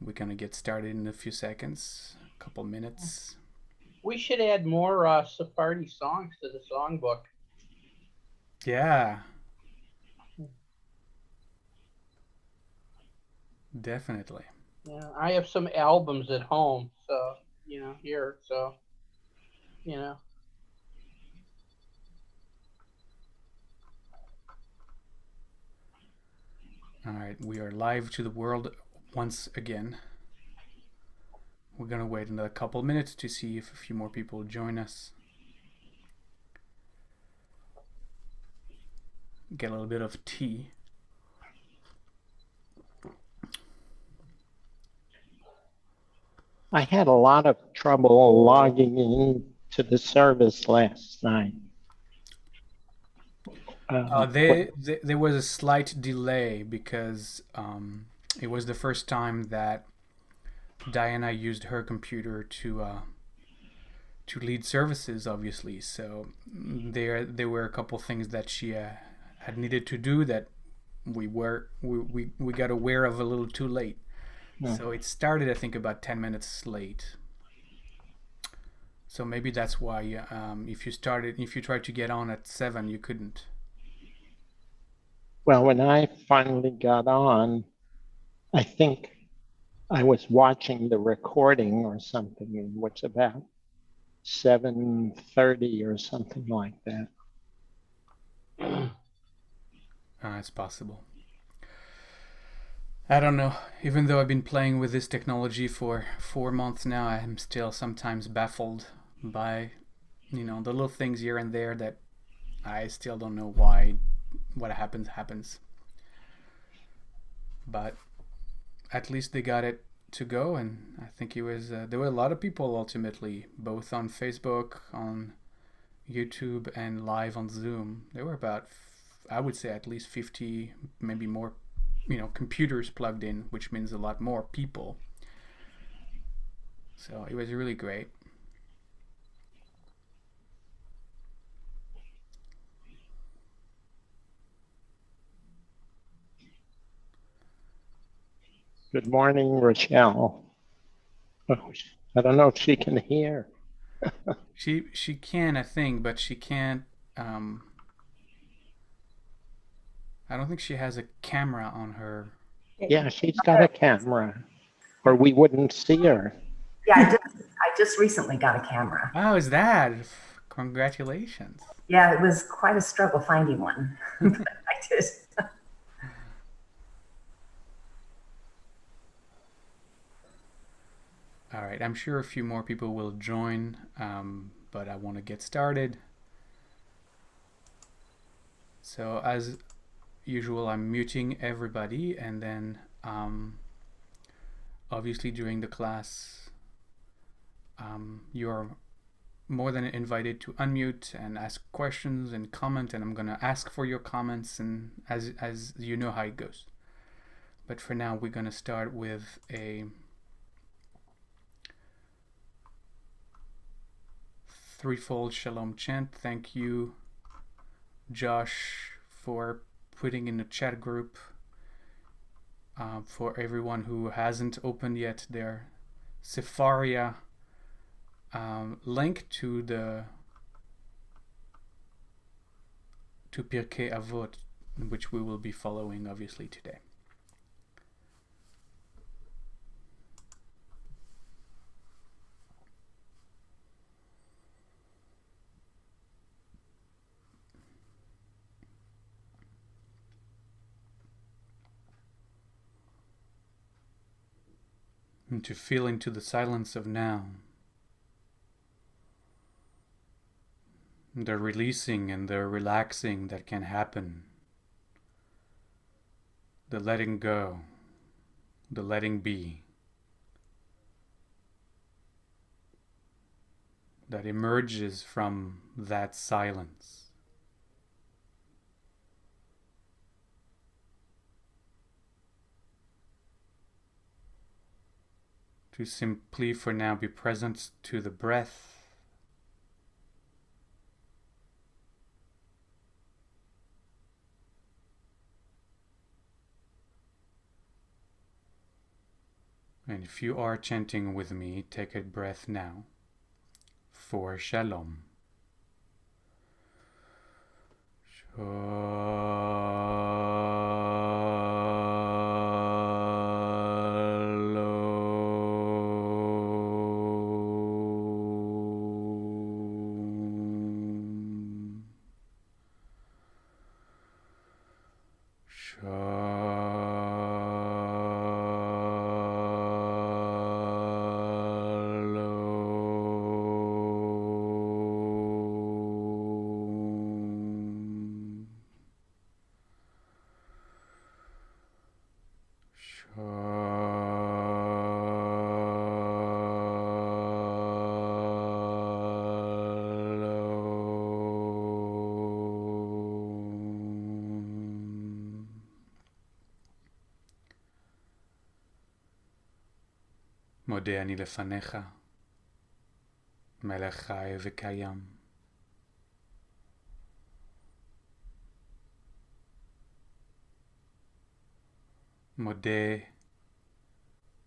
We're gonna get started in a few seconds, a couple minutes. We should add more Sephardi songs to the songbook. Yeah, definitely. Yeah, I have some albums at home, so here, so you know. All right, we are live to the world once again. We're gonna wait another couple minutes to see if a few more people join us. Get a little bit of tea. I had a lot of trouble logging into the service last night. There was a slight delay because it was the first time that Diana used her computer to lead services, obviously. So there were a couple things that she had needed to do that we got aware of a little too late. So it started, I think, about 10 minutes late. So maybe that's why if you tried to get on at 7, you couldn't. Well, when I finally got on, I think I was watching the recording or something, and it was about 7:30 or something like that. It's possible. I don't know. Even though I've been playing with this technology for 4 months now, I'm still sometimes baffled by, the little things here and there that I still don't know why. What happens. But at least they got it to go, and I think it was there were a lot of people ultimately, both on Facebook, on YouTube, and live on Zoom. There were about, I would say, at least 50, maybe more, computers plugged in, which means a lot more people. So it was really great. Good morning, Rochelle. Oh, I don't know if she can hear. She can, I think, but she can't. I don't think she has a camera on her. Yeah, she's got a camera, or we wouldn't see her. Yeah, I just recently got a camera. Oh, is that? Congratulations. Yeah, it was quite a struggle finding one, but I did. All right, I'm sure a few more people will join, but I want to get started. So as usual, I'm muting everybody, and then obviously during the class, you're more than invited to unmute and ask questions and comment, and I'm gonna ask for your comments, and as you know how it goes. But for now, we're gonna start with a threefold shalom chant. Thank you, Josh, for putting in the chat group for everyone who hasn't opened yet their Sepharia link to Pirkei Avot, which we will be following obviously today. And to feel into the silence of now, the releasing and the relaxing that can happen, the letting go, the letting be, that emerges from that silence. To simply for now be present to the breath, And if you are chanting with me, take a breath now for Shalom. מודה אני לפניך, מלך חי וקיים. מודה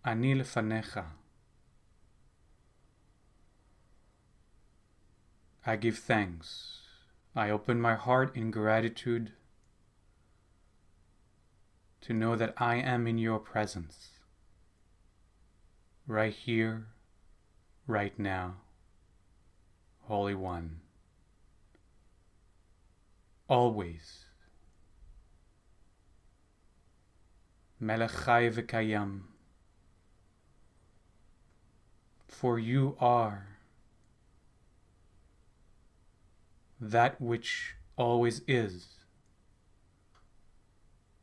אני לפניך. I give thanks. I open my heart in gratitude to know that I am in your presence. Right here, right now, Holy One, always. Melech Chai v'Kayam, for you are that which always is,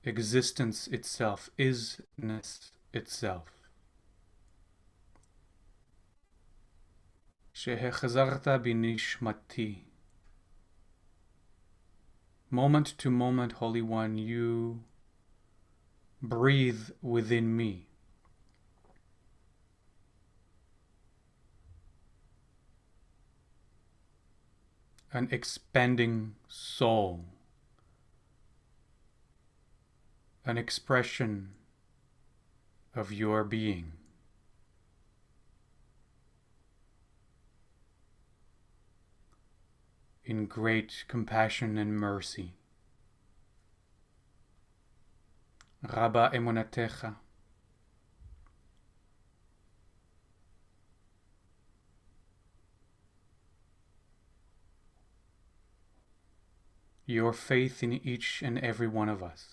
existence itself, isness itself. שהחזרת בנשמתי. Moment to moment, Holy One, you breathe within me. An expanding soul, an expression of your being. In great compassion and mercy. Rabba emunatecha. Your faith in each and every one of us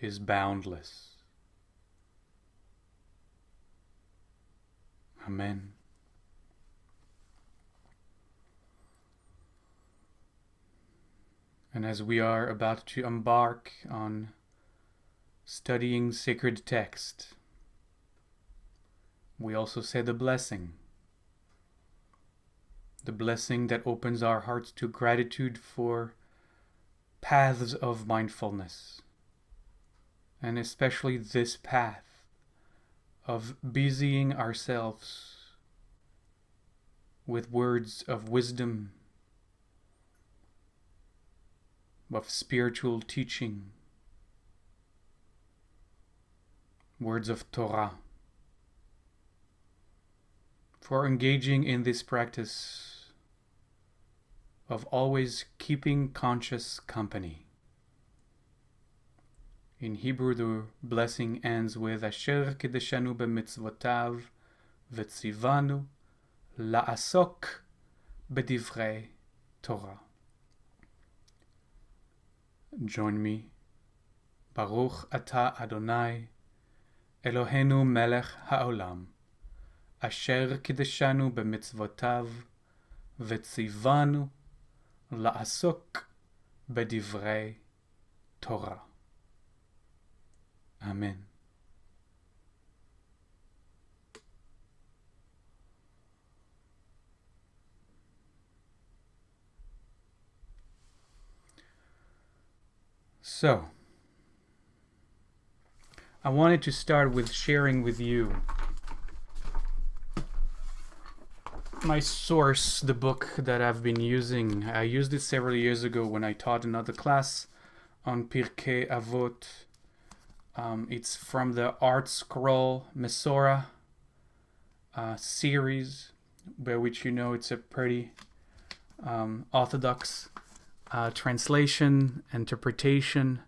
is boundless. Amen. And as we are about to embark on studying sacred text, we also say the blessing that opens our hearts to gratitude for paths of mindfulness, and especially this path of busying ourselves with words of wisdom, of spiritual teaching, words of Torah, for engaging in this practice of always keeping conscious company. In Hebrew, the blessing ends with Asher kideshanu b'mitzvotav v'tzivanu la'asok b'divrei Torah. Join me. Baruch Ata Adonai, Eloheinu melech haolam, asher kideshanu b'mitzvotav, v'tzivanu la'asok b'divrei Torah. Amen. So, I wanted to start with sharing with you my source, the book that I've been using. I used it several years ago when I taught another class on Pirkei Avot. It's from the Art Scroll Mesorah series, by which you know it's a pretty orthodox translation, interpretation.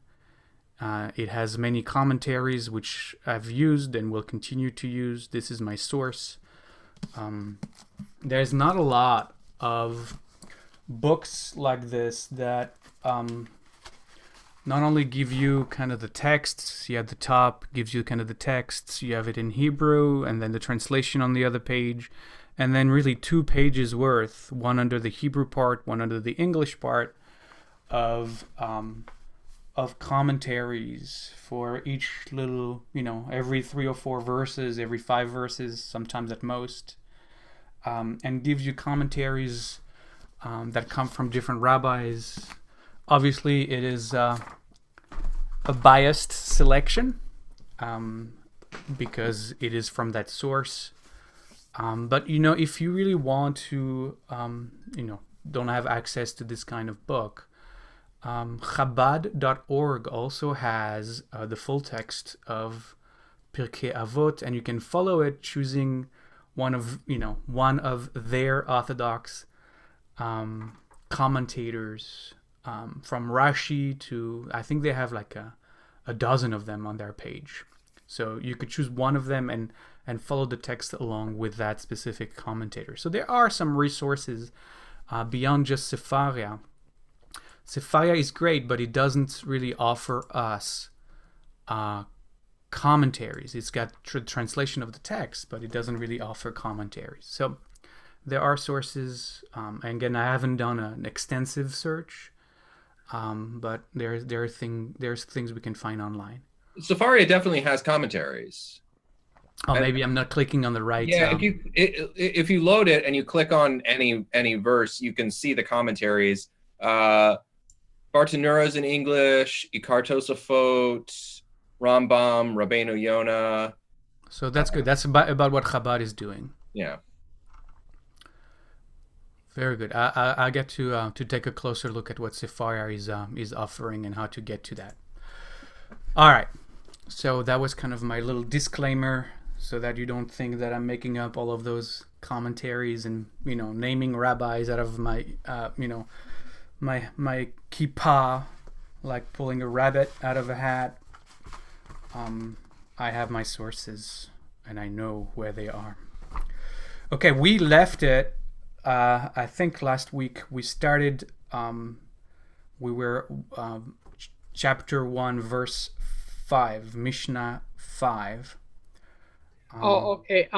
It has many commentaries which I've used and will continue to use. This is my source. There's not a lot of books like this that not only give you kind of the texts, at the top gives you kind of the texts, you have it in Hebrew, and then the translation on the other page, and then really 2 pages worth, one under the Hebrew part, one under the English part, of commentaries for each little, every 3 or 4 verses, every 5 verses, sometimes at most, and gives you commentaries that come from different rabbis. Obviously, it is a biased selection because it is from that source. But if you really want to, don't have access to this kind of book, Chabad.org also has the full text of Pirkei Avot, and you can follow it choosing one of their Orthodox commentators, from Rashi to, I think they have like a dozen of them on their page. So you could choose one of them and follow the text along with that specific commentator. So there are some resources beyond just Sefaria. Sefaria is great, but it doesn't really offer us commentaries. It's got translation of the text, but it doesn't really offer commentaries. So there are sources, and again, I haven't done an extensive search, but there's things we can find online. Sefaria definitely has commentaries. Oh, maybe I'm not clicking on the right. Yeah, if you load it and you click on any verse, you can see the commentaries. Bartanura's in English, Ikar Tosafot, Rambam, Rabbeinu Yonah. So that's good. That's about what Chabad is doing. Yeah. Very good. I get to take a closer look at what Sefaria is offering and how to get to that. All right. So that was kind of my little disclaimer, so that you don't think that I'm making up all of those commentaries and naming rabbis out of my my kippah, like pulling a rabbit out of a hat. I have my sources and I know where they are. Okay, we left it. I think last week we started. We were chapter 1, verse 5, Mishnah 5. Okay.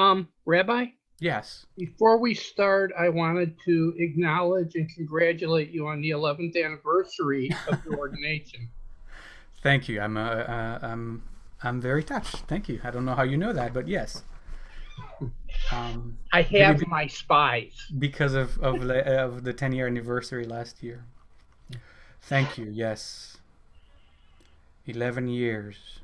Rabbi? Yes. Before we start, I wanted to acknowledge and congratulate you on the 11th anniversary of your ordination. Thank you. I'm very touched. Thank you. I don't know how you know that, but yes. I have my spies. Because of the 10-year anniversary last year. Thank you. Yes. 11 years.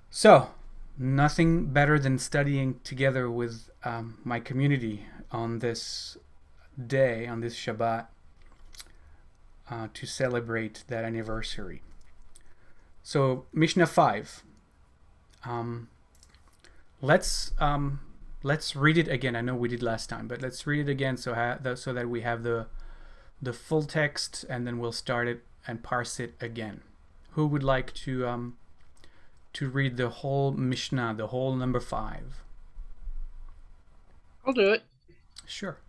So, nothing better than studying together with my community on this day, on this Shabbat, to celebrate that anniversary. So, Mishnah 5. Let's read it again. I know we did last time, but let's read it again so that we have the full text, and then we'll start it and parse it again. Who would like to read the whole Mishnah, the whole number 5? I'll do it. Sure.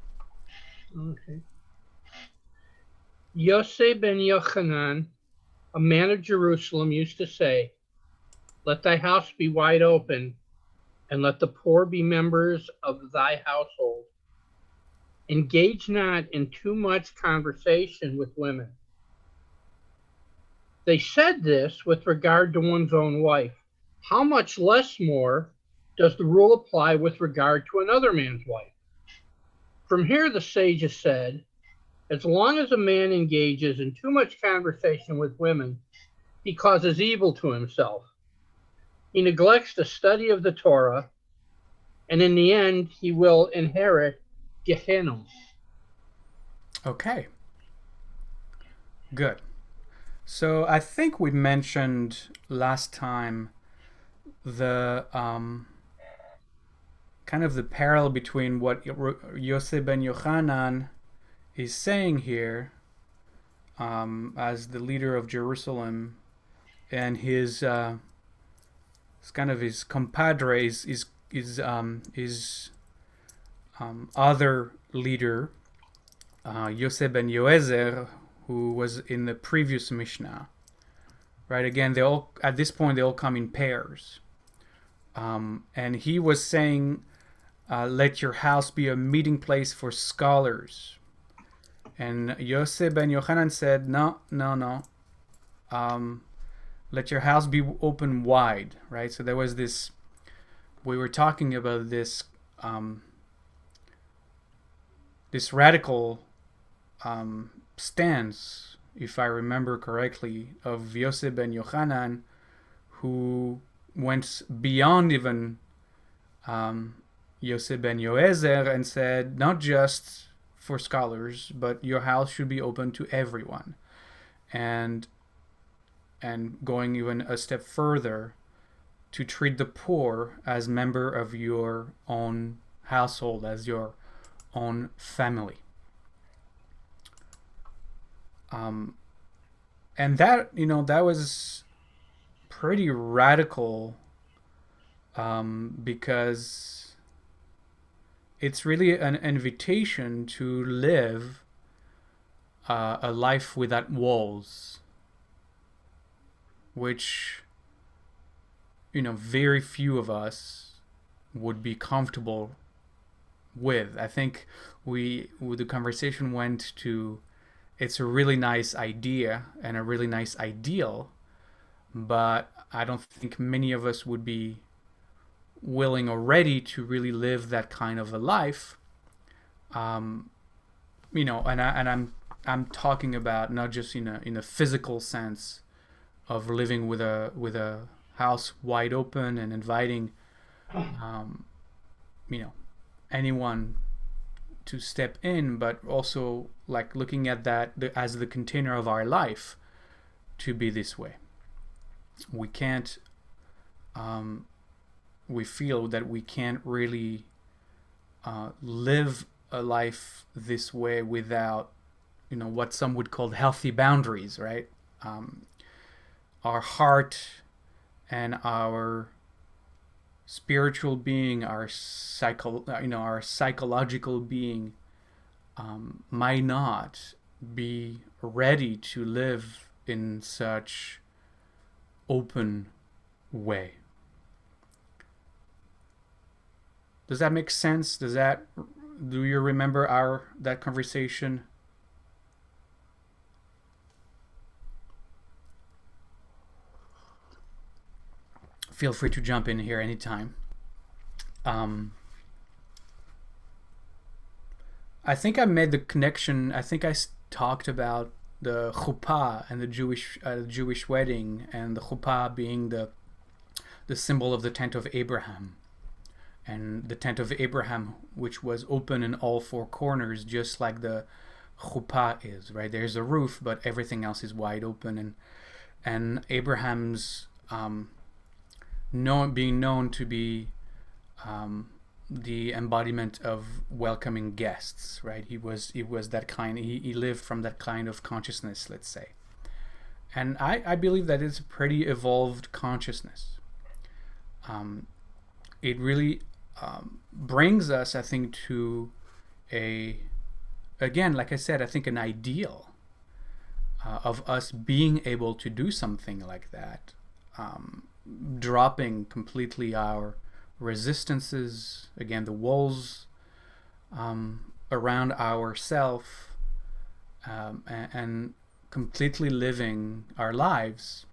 Okay. Yosef ben Yochanan, a man of Jerusalem, used to say, "Let thy house be wide open, and let the poor be members of thy household. Engage not in too much conversation with women." They said this with regard to one's own wife. How much less more does the rule apply with regard to another man's wife? From here, the sages said, as long as a man engages in too much conversation with women, he causes evil to himself. He neglects the study of the Torah, and in the end, he will inherit Gehenna. Okay. Good. So I think we mentioned last time the kind of the parallel between what Yosef ben Yochanan is saying here as the leader of Jerusalem, and his kind of his compadres, his other leader, Yosef ben Yoezer, who was in the previous Mishnah. Right, again, they all at this point they all come in pairs, and he was saying, "Let your house be a meeting place for scholars." And Yosef ben Yochanan said, "No, no, no. Let your house be open wide." Right. So there was this. We were talking about this. This radical stance, if I remember correctly, of Yosef ben Yochanan, who went beyond even Yosef ben Yoezer and said, not just for scholars, but your house should be open to everyone. And going even a step further, to treat the poor as member of your own household, as your own family. And that, that was pretty radical, because it's really an invitation to live a life without walls, which, very few of us would be comfortable with. I think the conversation went to, it's a really nice idea and a really nice ideal, but I don't think many of us would be willing or ready to really live that kind of a life. And I'm talking about not just in a physical sense of living with a house wide open and inviting anyone to step in, but also like looking at that as the container of our life to be this way. We can't we feel that we can't really live a life this way without what some would call healthy boundaries, right? Our heart and our spiritual being, our psychological being, might not be ready to live in such open way. Does that make sense? Do you remember that conversation? Feel free to jump in here anytime. I think I made the connection. I think I talked about the chuppah and the Jewish wedding, and the chuppah being the symbol of the tent of Abraham, and the tent of Abraham, which was open in all four corners, just like the chuppah is. Right, there's a roof, but everything else is wide open, and Abraham's being known to be the embodiment of welcoming guests, right? He was that kind. He lived from that kind of consciousness, let's say. And I believe that it's a pretty evolved consciousness. It really brings us, I think, to again, like I said, I think an ideal of us being able to do something like that. Dropping completely our resistances, again, the walls around ourself, and completely living our lives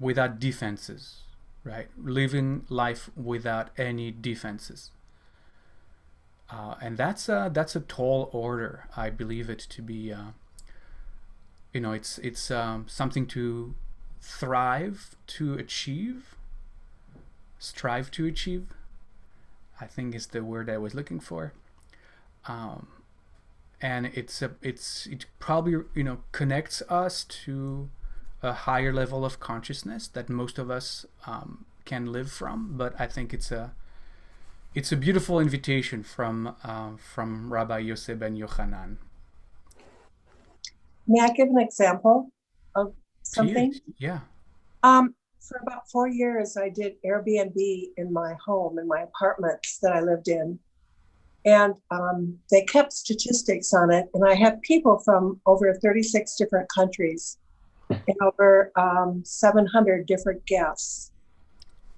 without defenses, right? Living life without any defenses. And that's a tall order. I believe it to be, it's something to strive to achieve. I think is the word I was looking for. um, and it probably connects us to a higher level of consciousness that most of us can live from. But I think it's a beautiful invitation from Rabbi Yosef ben Yochanan. May I give an example of something? Yeah. For about 4 years, I did Airbnb in my home, in my apartments that I lived in. And they kept statistics on it. And I had people from over 36 different countries and over 700 different guests.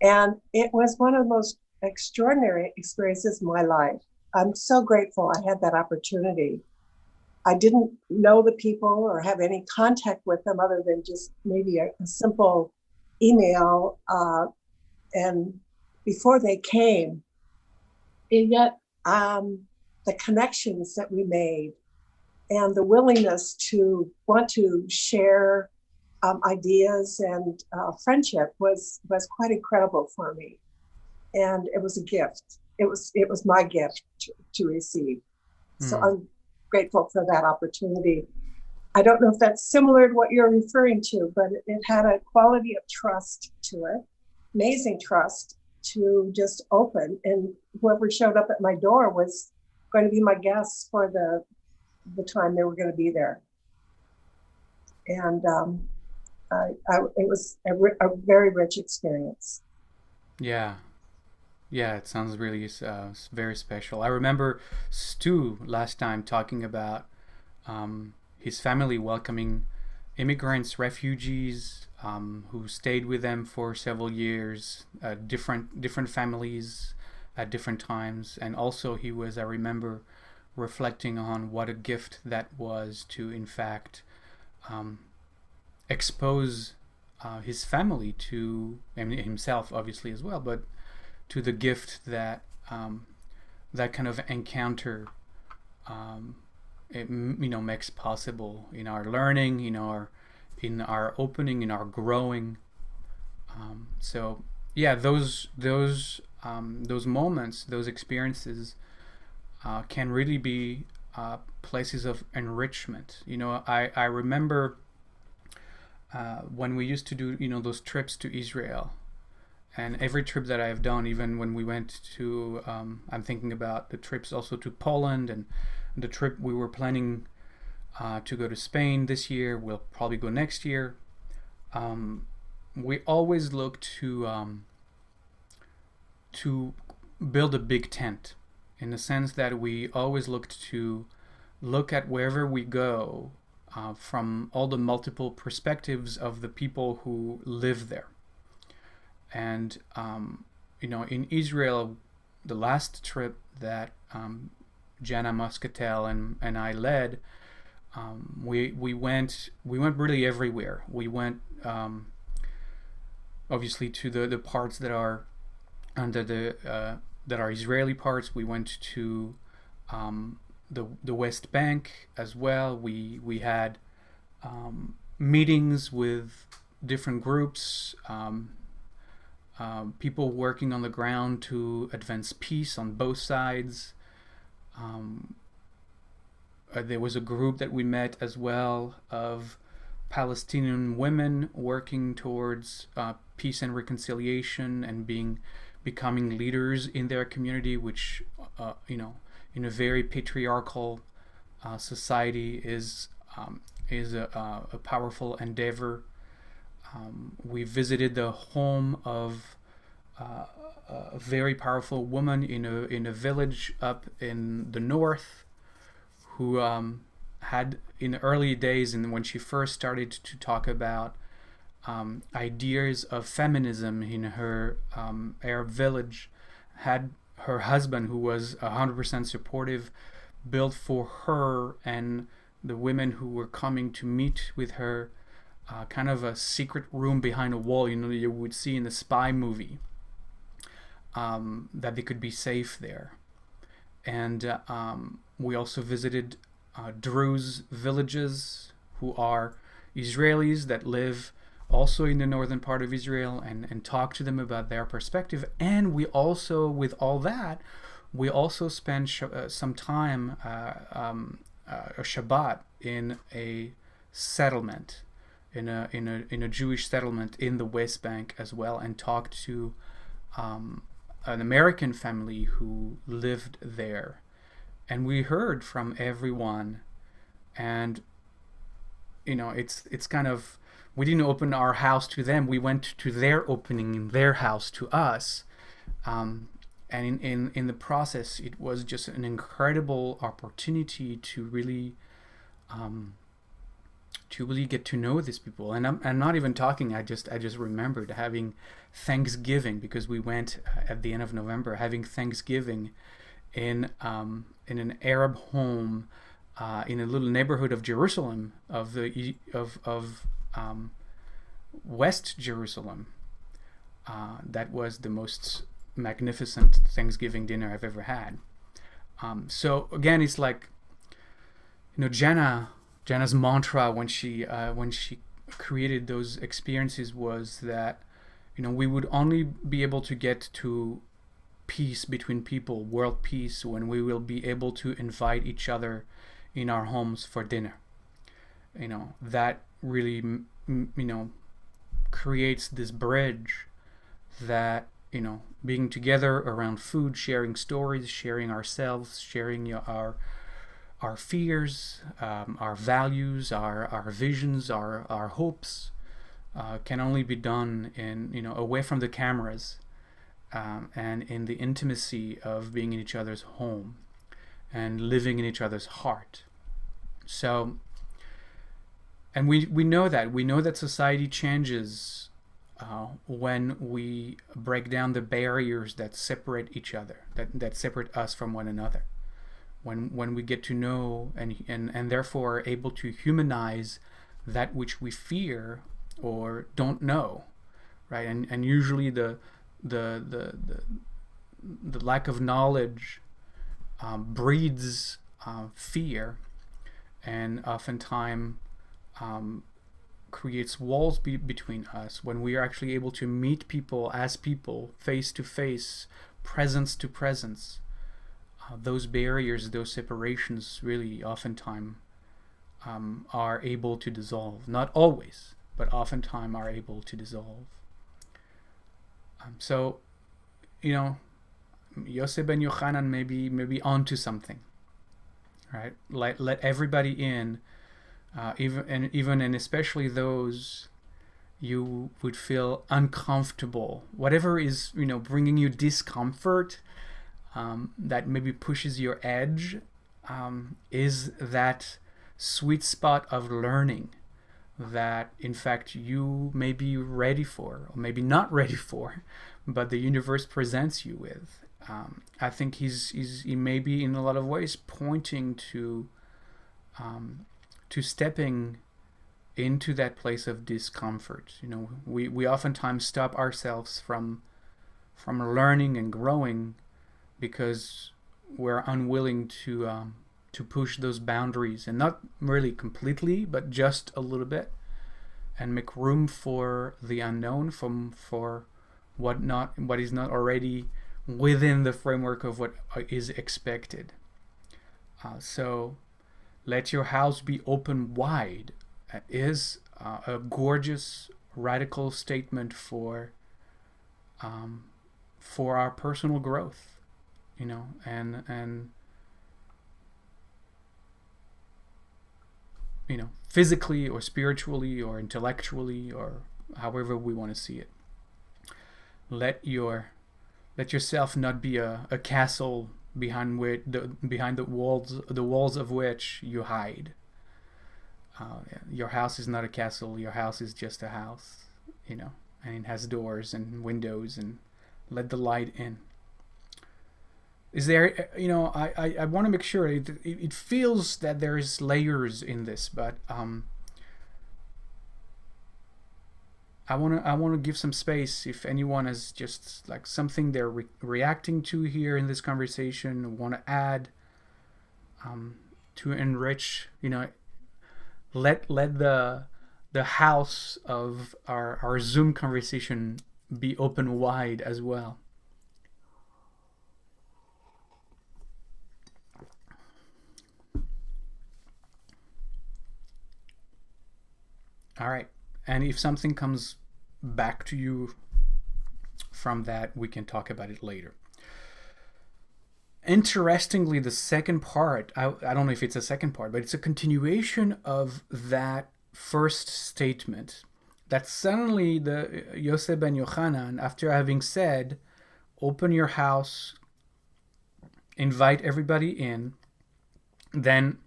And it was one of the most extraordinary experiences in my life. I'm so grateful I had that opportunity. I didn't know the people or have any contact with them other than just maybe a simple email. And before they came, and yet the connections that we made and the willingness to want to share ideas and friendship was quite incredible for me. And it was a gift. It was my gift to receive. So I'm grateful for that opportunity. I don't know if that's similar to what you're referring to, but it had a quality of trust to it, amazing trust to just open. And whoever showed up at my door was going to be my guests for the time they were going to be there. And it was a very rich experience. Yeah. Yeah, it sounds really very special. I remember Stu last time talking about his family welcoming immigrants, refugees who stayed with them for several years, different families at different times. And also he was, I remember, reflecting on what a gift that was to, in fact, expose his family to, and himself obviously as well, but to the gift that that kind of encounter makes possible in our learning, in our opening, in our growing. So yeah, those moments, those experiences can really be places of enrichment. I remember when we used to do those trips to Israel. And every trip that I've done, even when we went to, I'm thinking about the trips also to Poland, and the trip we were planning to go to Spain this year. We'll probably go next year. We always look to build a big tent, in the sense that we always look at wherever we go from all the multiple perspectives of the people who live there. And in Israel, the last trip that Jana Muscatel and I led, we went really everywhere. We went obviously to the parts that are under that are Israeli parts. We went to the West Bank as well. We had meetings with different groups. People working on the ground to advance peace on both sides. There was a group that we met as well of Palestinian women working towards peace and reconciliation and becoming leaders in their community, which in a very patriarchal society is a powerful endeavor. We visited the home of a very powerful woman in a village up in the north, who had, in the early days, and when she first started to talk about ideas of feminism in her Arab village, had her husband, who was 100% supportive, built for her and the women who were coming to meet with her kind of a secret room behind a wall, you would see in the spy movie, that they could be safe there. And we also visited Druze villages, who are Israelis that live also in the northern part of Israel, and talk to them about their perspective. And we also, with all that, we also spent some time, a Shabbat, in a settlement, in a Jewish settlement in the West Bank as well, and talked to an American family who lived there. And we heard from everyone, and it's kind of, we didn't open our house to them, we went to their opening their house to us, and in the process it was just an incredible opportunity to really get to know these people. And I'm not even talking, I just remembered having Thanksgiving, because we went at the end of November, having Thanksgiving in an Arab home in a little neighborhood of Jerusalem, of West Jerusalem. That was the most magnificent Thanksgiving dinner I've ever had. So again, it's like, Jana's mantra when she created those experiences was that we would only be able to get to peace between people, world peace, when we will be able to invite each other in our homes for dinner. That really creates this bridge that being together around food, sharing stories, sharing ourselves, sharing our fears, our values, our visions, our hopes, can only be done in away from the cameras, and in the intimacy of being in each other's home and living in each other's heart. So, and we know that society changes when we break down the barriers that separate each other, that separate us from one another. When we get to know and therefore are able to humanize that which we fear or don't know, right? And usually the lack of knowledge breeds fear, and oftentimes creates walls between us. When we are actually able to meet people as people, face to face, presence to presence, those barriers, those separations really oftentimes are able to dissolve. Not always, but oftentimes are able to dissolve. So, Yosef ben Yochanan may be onto something, right? Let everybody in, even and especially those you would feel uncomfortable, whatever is bringing you discomfort, that maybe pushes your edge, is that sweet spot of learning that in fact you may be ready for, or maybe not ready for, but the universe presents you with. I think he may be in a lot of ways pointing to stepping into that place of discomfort. We oftentimes stop ourselves from learning and growing because we're unwilling to push those boundaries, and not really completely, but just a little bit, and make room for the unknown, for what is not already within the framework of what is expected. So let your house be open wide is a gorgeous radical statement for our personal growth, and physically or spiritually or intellectually, or however we want to see it. Let yourself not be a castle behind the walls of which you hide. Your house is not a castle. Your house is just a house, and it has doors and windows, and let the light in. Is there, I want to make sure it feels that there is layers in this, but I want to give some space if anyone has just like something they're reacting to here in this conversation, want to add, to enrich, let the house of our Zoom conversation be open wide as well. All right. And if something comes back to you from that, we can talk about it later. Interestingly, the second part, I don't know if it's a second part, but it's a continuation of that first statement. That suddenly the Yosef ben Yochanan, after having said, open your house, invite everybody in, then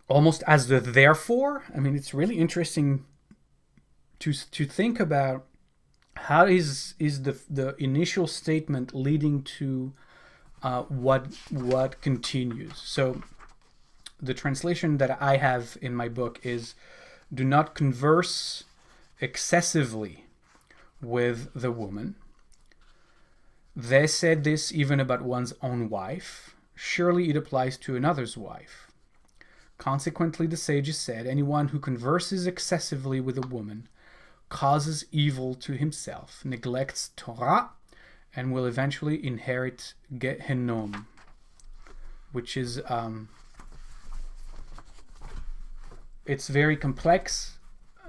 almost as the therefore, I mean, it's really interesting to think about how is the initial statement leading to what continues. So the translation that I have in my book is, do not converse excessively with the woman. They said this even about one's own wife. Surely it applies to another's wife. Consequently, the sages said, anyone who converses excessively with a woman causes evil to himself, neglects Torah, and will eventually inherit Gehenom, which is it's very complex,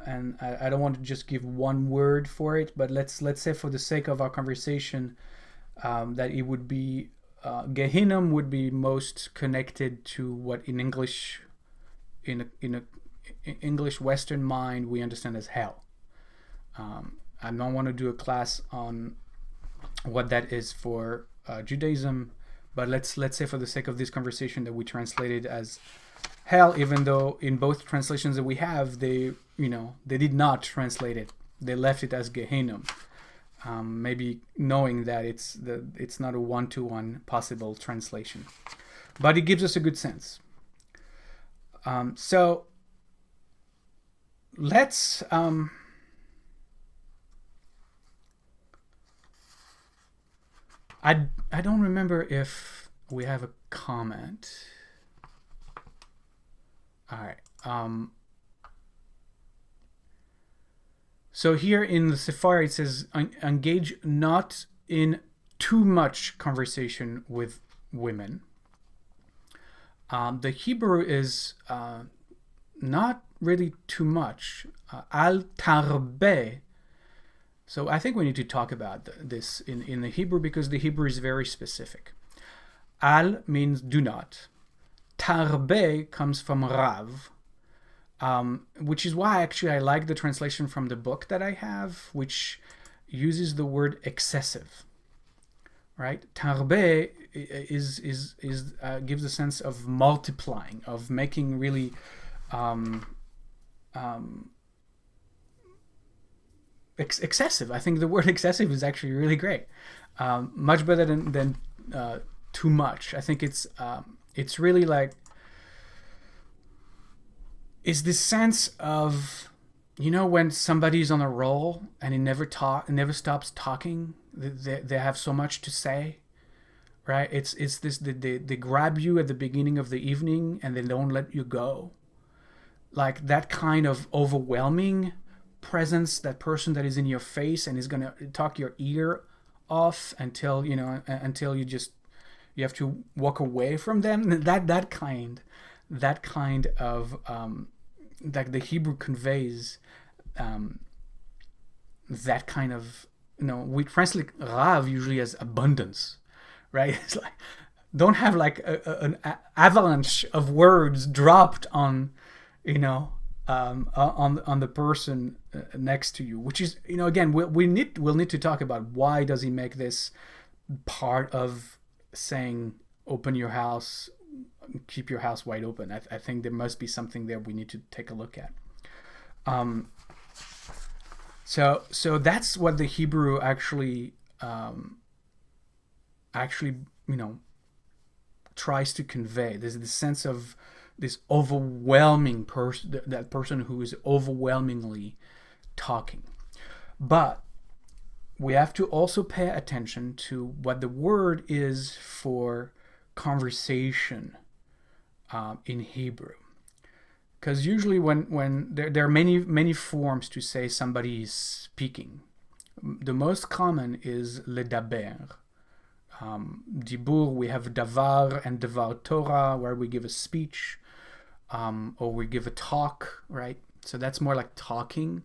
and I don't want to just give one word for it, but let's say for the sake of our conversation that it would be Gehinnom would be most connected to what in English, in a English Western mind, we understand as hell. I don't want to do a class on what that is for Judaism, but let's say for the sake of this conversation that we translated as hell, even though in both translations that we have, they did not translate it. They left it as Gehinnom, maybe knowing that it's not a one-to-one possible translation, but it gives us a good sense. So let's I don't remember if we have a comment. All right. So here in the Sephira it says, engage not in too much conversation with women. The Hebrew is not really too much. Al tarbe. So I think we need to talk about this in the Hebrew, because the Hebrew is very specific. Al means do not. Tarbe comes from Rav, which is why actually I like the translation from the book that I have, which uses the word excessive. Right? Tarbe gives a sense of multiplying, of making really excessive. I think the word excessive is actually really great. Much better than too much. I think it's really like, is this sense of, when somebody's on a roll and he never stops talking. They have so much to say, right? It's this, they grab you at the beginning of the evening and they don't let you go. Like that kind of overwhelming presence, that person that is in your face and is going to talk your ear off until you have to walk away from them. That kind of that the Hebrew conveys that kind of, we translate Rav usually as abundance, right? It's like, don't have like an avalanche of words dropped on on the person next to you, which is, again, we'll need to talk about why does he make this part of saying open your house, keep your house wide open. I think there must be something there we need to take a look at. So that's what the Hebrew actually tries to convey. There's this sense of this overwhelming person, that person who is overwhelmingly talking. But we have to also pay attention to what the word is for conversation in Hebrew. Because usually when there are many forms to say somebody is speaking. The most common is ledaber. Dibur, we have davar and davar Torah, where we give a speech. or we give a talk, right? So that's more like talking.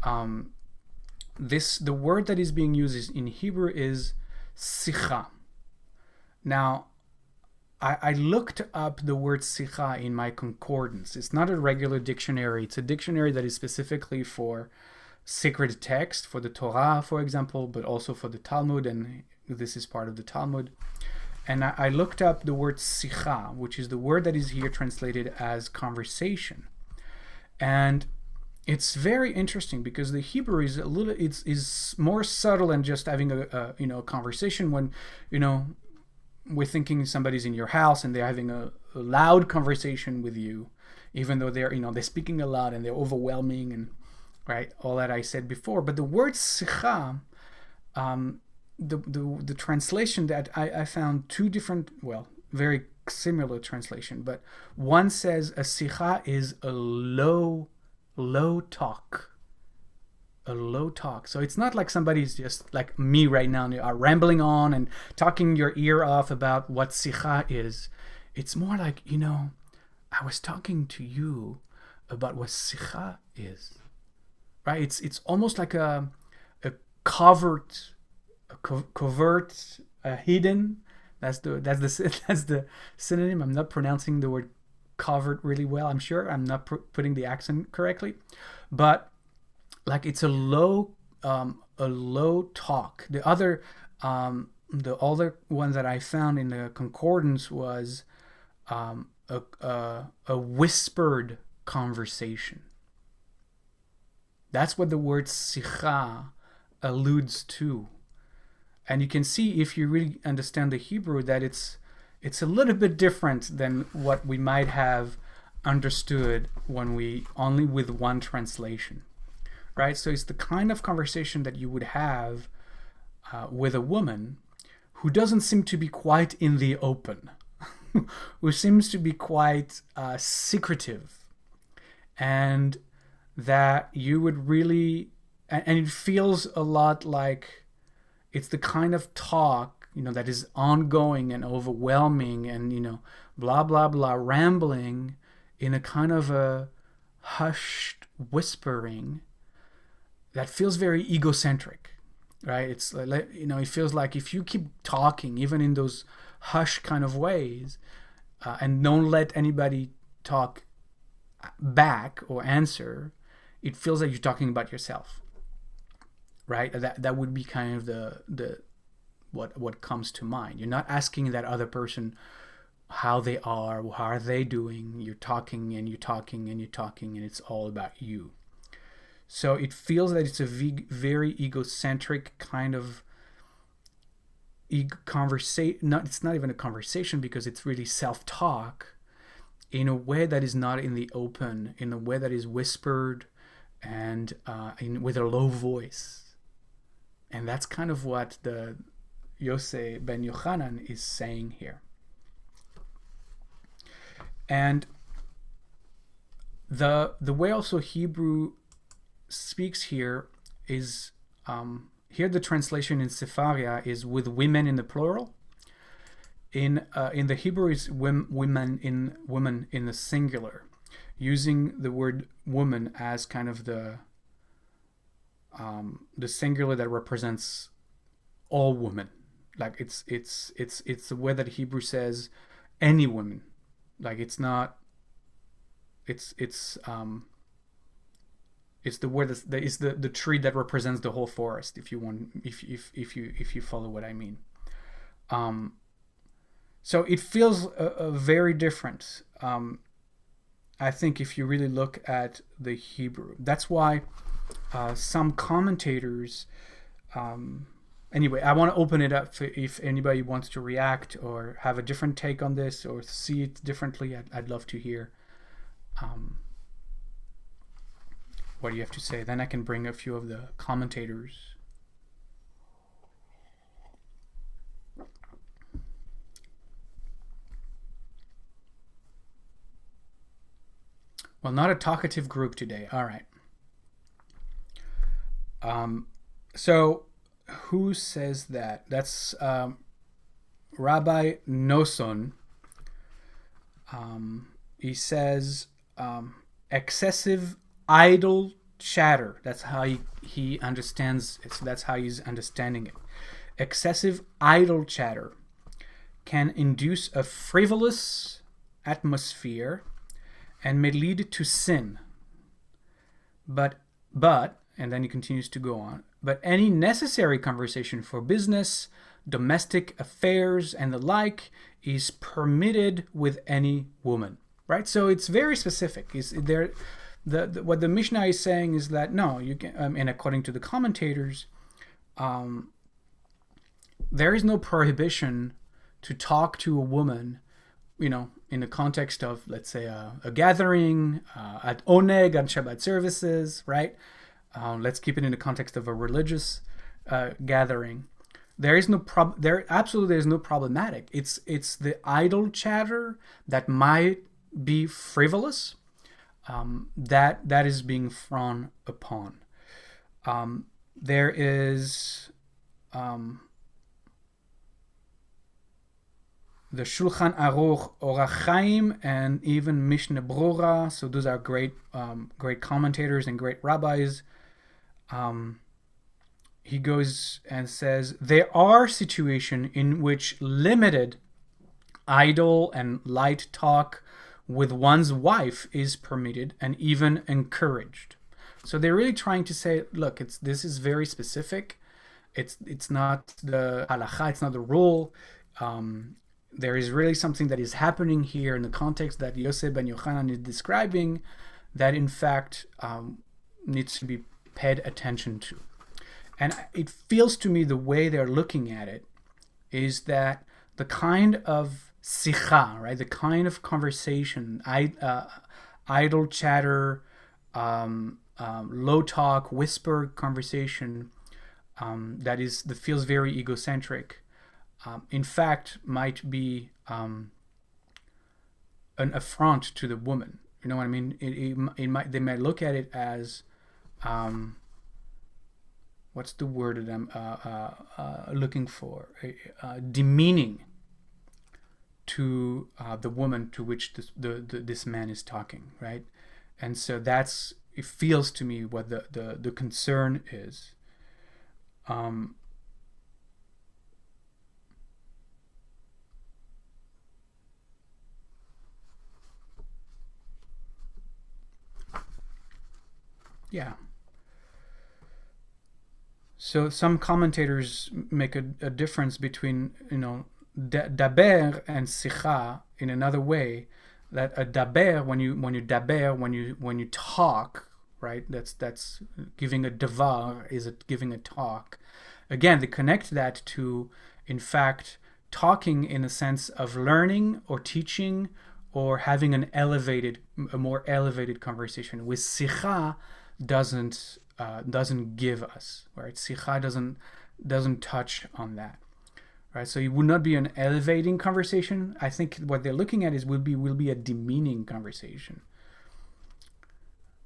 The word that is being used in Hebrew is sicha. Now, I looked up the word sicha in my concordance. It's not a regular dictionary. It's a dictionary that is specifically for sacred text, for the Torah, for example, but also for the Talmud, and this is part of the Talmud. And I looked up the word sicha, which is the word that is here translated as conversation. And it's very interesting because the Hebrew is is more subtle than just having a conversation. When we're thinking somebody's in your house and they're having a loud conversation with you, even though they're speaking a lot and they're overwhelming and right, all that I said before. But the word sicha, the translation that I found two different, well, very similar translation, but one says a sicha is a low talk. A low talk. So it's not like somebody's just like me right now, and they are rambling on and talking your ear off about what sicha is. It's more like, I was talking to you about what sicha is. Right? It's almost like a covert, hidden. That's the synonym. I'm not pronouncing the word covert really well. I'm sure I'm not putting the accent correctly, but like it's a low talk. The other one that I found in the concordance was a whispered conversation. That's what the word sicha alludes to. And you can see, if you really understand the Hebrew, that it's a little bit different than what we might have understood when we only with one translation, right? So it's the kind of conversation that you would have with a woman who doesn't seem to be quite in the open, who seems to be quite secretive, and that you would really, and it feels a lot like it's the kind of talk, that is ongoing and overwhelming and, blah, blah, blah, rambling in a kind of a hushed whispering that feels very egocentric, right? It's like, it feels like if you keep talking, even in those hush kind of ways, and don't let anybody talk back or answer, it feels like you're talking about yourself, right? That would be kind of the what comes to mind. You're not asking that other person how they are, how are they doing. You're talking and you're talking and you're talking, and it's all about you. So it feels that it's a very egocentric kind of conversation. It's not even a conversation, because it's really self-talk in a way that is not in the open, in a way that is whispered and with a low voice. And that's kind of what the Yosef ben Yochanan is saying here. And the way also Hebrew speaks here is, here the translation in Sefaria is with women in the plural. In the Hebrew is women in the singular, using the word woman as kind of the singular that represents all women. Like it's the way that Hebrew says any woman. Like it's not. It's the word that is the tree that represents the whole forest. If you follow what I mean. So it feels a very different. I think if you really look at the Hebrew, that's why some commentators. Anyway, I want to open it up if anybody wants to react or have a different take on this or see it differently. I'd love to hear what do you have to say. Then I can bring a few of the commentators. Well, not a talkative group today. All right. So who says that? That's Rabbi Noson. he says excessive idle chatter. That's how he understands it. So that's how he's understanding it. Excessive idle chatter can induce a frivolous atmosphere and may lead to sin. But, and then he continues to go on, but any necessary conversation for business, domestic affairs, and the like is permitted with any woman, right? So it's very specific. Is there, what the Mishnah is saying is that no, you can, and according to the commentators, there is no prohibition to talk to a woman, in the context of, let's say, a gathering, at Oneg, on Shabbat services, right? Let's keep it in the context of a religious gathering. There is no absolutely is no problematic. It's the idle chatter that might be frivolous, that is being frowned upon. There is the Shulchan Aruch, Orach Chaim, and even Mishnah Brura. So those are great commentators and great rabbis. He goes and says, there are situations in which limited idle and light talk with one's wife is permitted and even encouraged. So they're really trying to say, look, this is very specific. It's not the halacha, it's not the rule. There is really something that is happening here in the context that Yosef ben Yochanan is describing that in fact needs to be paid attention to. And it feels to me the way they're looking at it is that the kind of sikha, right, the kind of conversation, idle chatter, low talk, whispered conversation that feels very egocentric, in fact might be an affront to the woman. You know what I mean? They might look at it as what's the word that I'm looking for? Demeaning to the woman to which this man is talking, right? And so it feels to me what the concern is. Yeah. So some commentators make a difference between, daber and sikha in another way. That a daber, when you talk, right? That's giving a davar, is giving a talk. Again, they connect that to, in fact, talking in a sense of learning or teaching or having a more elevated conversation. With sikha doesn't give us, right? Sikha doesn't touch on that, right? So it would not be an elevating conversation. I think what they're looking at will be a demeaning conversation.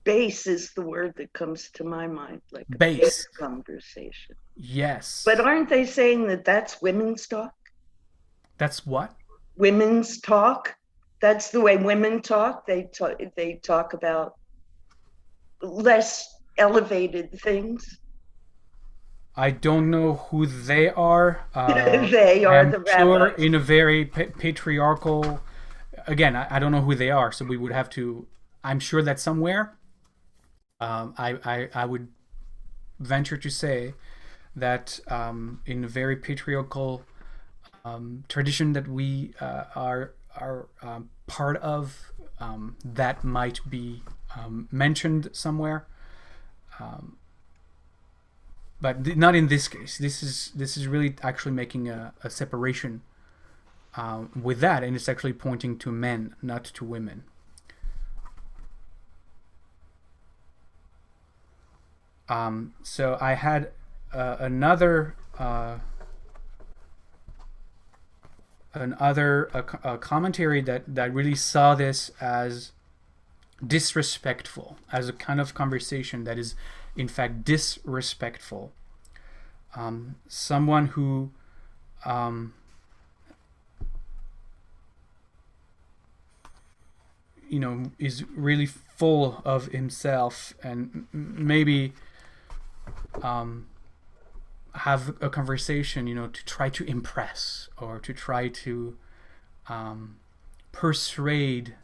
Base is the word that comes to my mind, like a base conversation. Yes. But aren't they saying that that's women's talk? That's what? Women's talk. That's the way women talk. They talk about less elevated things. I don't know who they are. They are the rabbis. In a very patriarchal. Again, I don't know who they are, so we would have to. I'm sure that somewhere. I would venture to say that in a very patriarchal tradition that we are part of, that might be mentioned somewhere. But not in this case. This is really actually making a separation with that, and it's actually pointing to men, not to women. So I had another commentary that really saw this as disrespectful, as a kind of conversation that is in fact disrespectful. Someone who is really full of himself, and maybe have a conversation, to try to impress or to try to persuade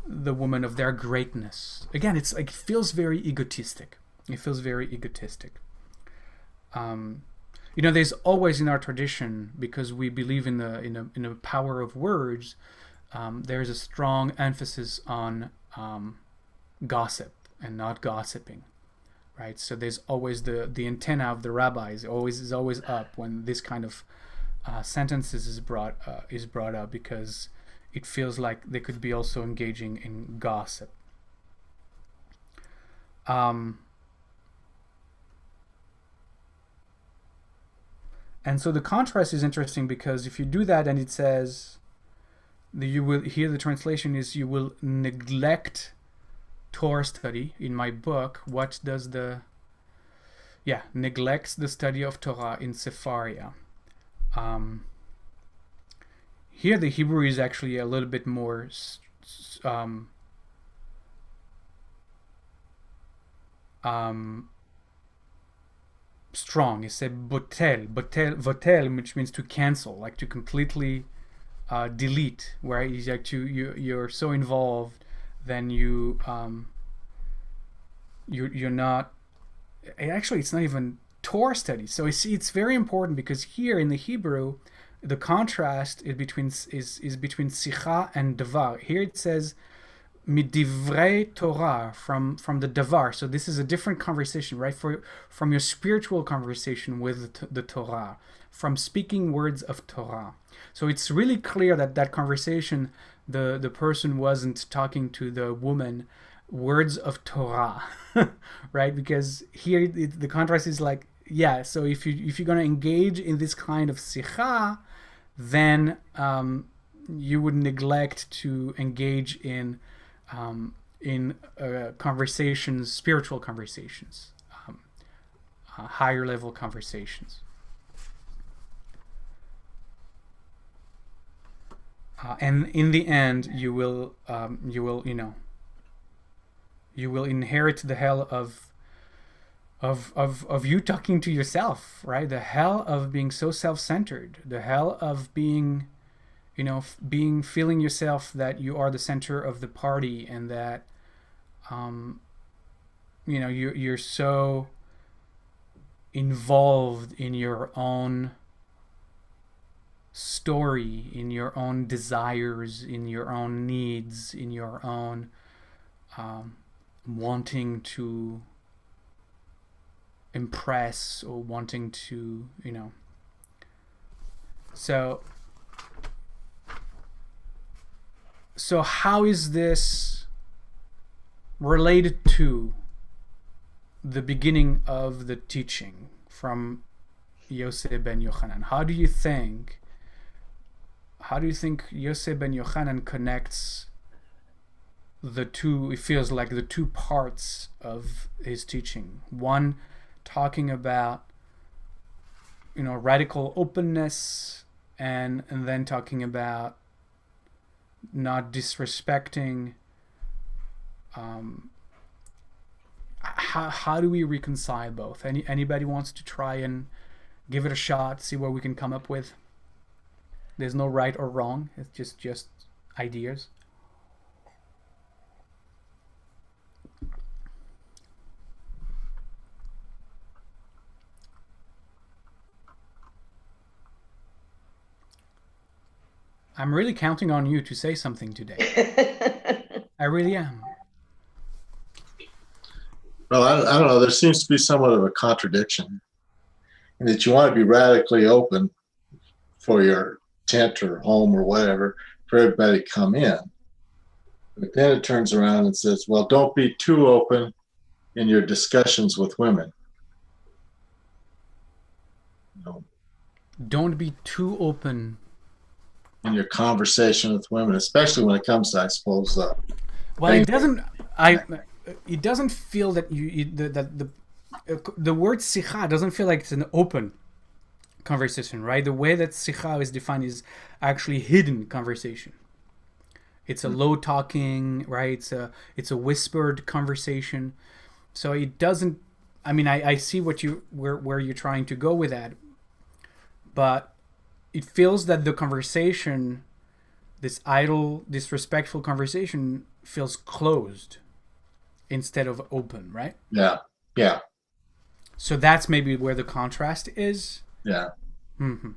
the woman of their greatness. Again, it's like, it feels very egotistic. There's always in our tradition, because we believe in the power of words, there's a strong emphasis on gossip and not gossiping, right? So there's always the antenna of the rabbis is always up when this kind of sentences is brought up, because it feels like they could be also engaging in gossip. And so the contrast is interesting, because if you do that, and it says, you will, here the translation is, you will neglect Torah study. In my book, what does neglects the study of Torah in Sepharia. Here the Hebrew is actually a little bit more strong. It said votel, which means to cancel, like to completely delete, where it's like you're so involved, then you're not. Actually, it's not even Torah study. So you see, it's very important, because here in the Hebrew, the contrast is between sicha and davar. Here it says midivrei Torah, from the davar. So this is a different conversation, right? From your spiritual conversation with the Torah, from speaking words of Torah. So it's really clear that conversation, the person wasn't talking to the woman words of Torah, right? Because here the contrast is like, so if you're going to engage in this kind of sicha, then you would neglect to engage in conversations, spiritual conversations, higher level conversations. And in the end, you will inherit the hell of you talking to yourself, right? The hell of being so self-centered, the hell of being, feeling yourself that you are the center of the party, and that, you're so involved in your own story, in your own desires, in your own needs, in your own wanting to impress, or wanting to, so how is this related to the beginning of the teaching from Yosef ben Yochanan? How do you think Yosef ben Yochanan connects the two? It feels like the two parts of his teaching. One talking about, radical openness, and then talking about not disrespecting. How do we reconcile both? Anybody wants to try and give it a shot, see what we can come up with? There's no right or wrong. It's just ideas. I'm really counting on you to say something today. I really am. Well, I don't know. There seems to be somewhat of a contradiction in that you want to be radically open for your tent or home or whatever, for everybody to come in. But then it turns around and says, well, don't be too open in your discussions with women. Don't be too open in your conversation with women, especially when it comes to, I suppose, well, it doesn't feel that the word sicha doesn't feel like it's an open conversation, right? The way that sicha is defined is actually hidden conversation. It's a low talking, right? It's a whispered conversation. So it doesn't. I mean, I see where you're trying to go with that, but it feels that the conversation, this idle, disrespectful conversation, feels closed instead of open, right? Yeah. Yeah. So that's maybe where the contrast is. Yeah. Mm-hmm.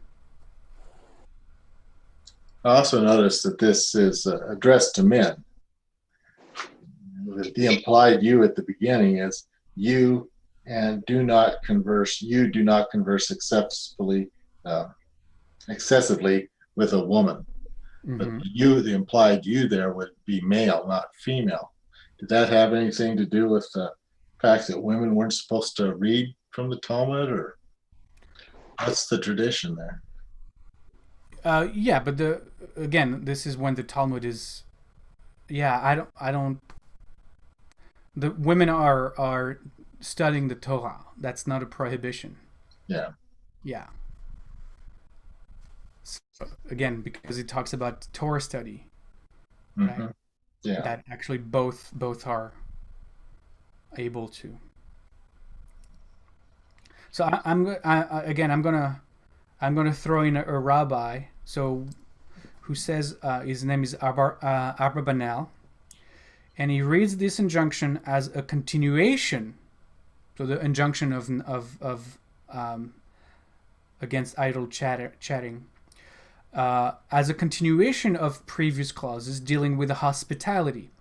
I also noticed that this is addressed to men. The implied you at the beginning is you, and do not converse. You do not converse excessively with a woman. Mm-hmm. But you, the implied you there would be male, not female. Did that have anything to do with the fact that women weren't supposed to read from the Talmud, or what's the tradition there? Yeah, but again, this is when the Talmud is. Yeah, I don't. The women are studying the Torah. That's not a prohibition. Yeah. Yeah. So, again, because it talks about Torah study, Mm-hmm. right? Yeah. That actually both are able to. So I'm gonna throw in a rabbi. So who says his name is Abrabanel, and he reads this injunction as a continuation. So the injunction of against idle chatting. As a continuation of previous clauses dealing with the hospitality.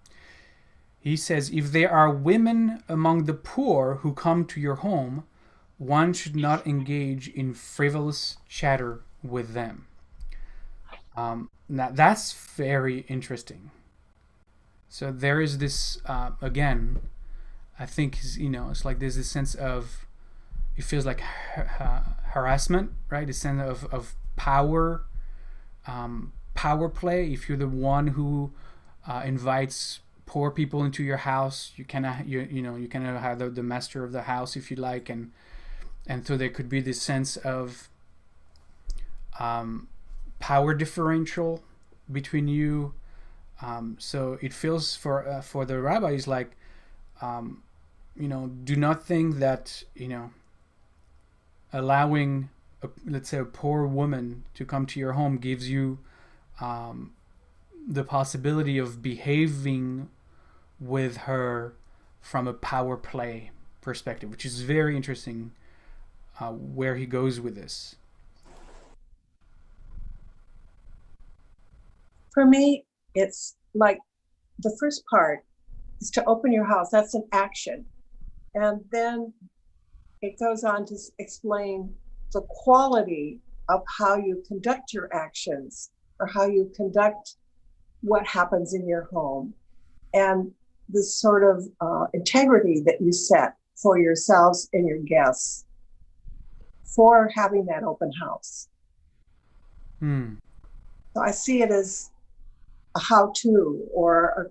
He says, if there are women among the poor who come to your home, one should not engage in frivolous chatter with them. Now that's very interesting. So there is this, again, I think, it's like there's this sense of, it feels like harassment, right? A sense of power, power play. If you're the one who invites poor people into your house, you kind of have the master of the house, if you like, and so there could be this sense of power differential between you. So it feels for the rabbis like, do not think that allowing let's say a poor woman to come to your home gives you the possibility of behaving with her from a power play perspective, which is very interesting where he goes with this. For me, it's like the first part is to open your house. That's an action. And then it goes on to explain the quality of how you conduct your actions or how you conduct what happens in your home, and the sort of integrity that you set for yourselves and your guests for having that open house. So I see it as a how-to or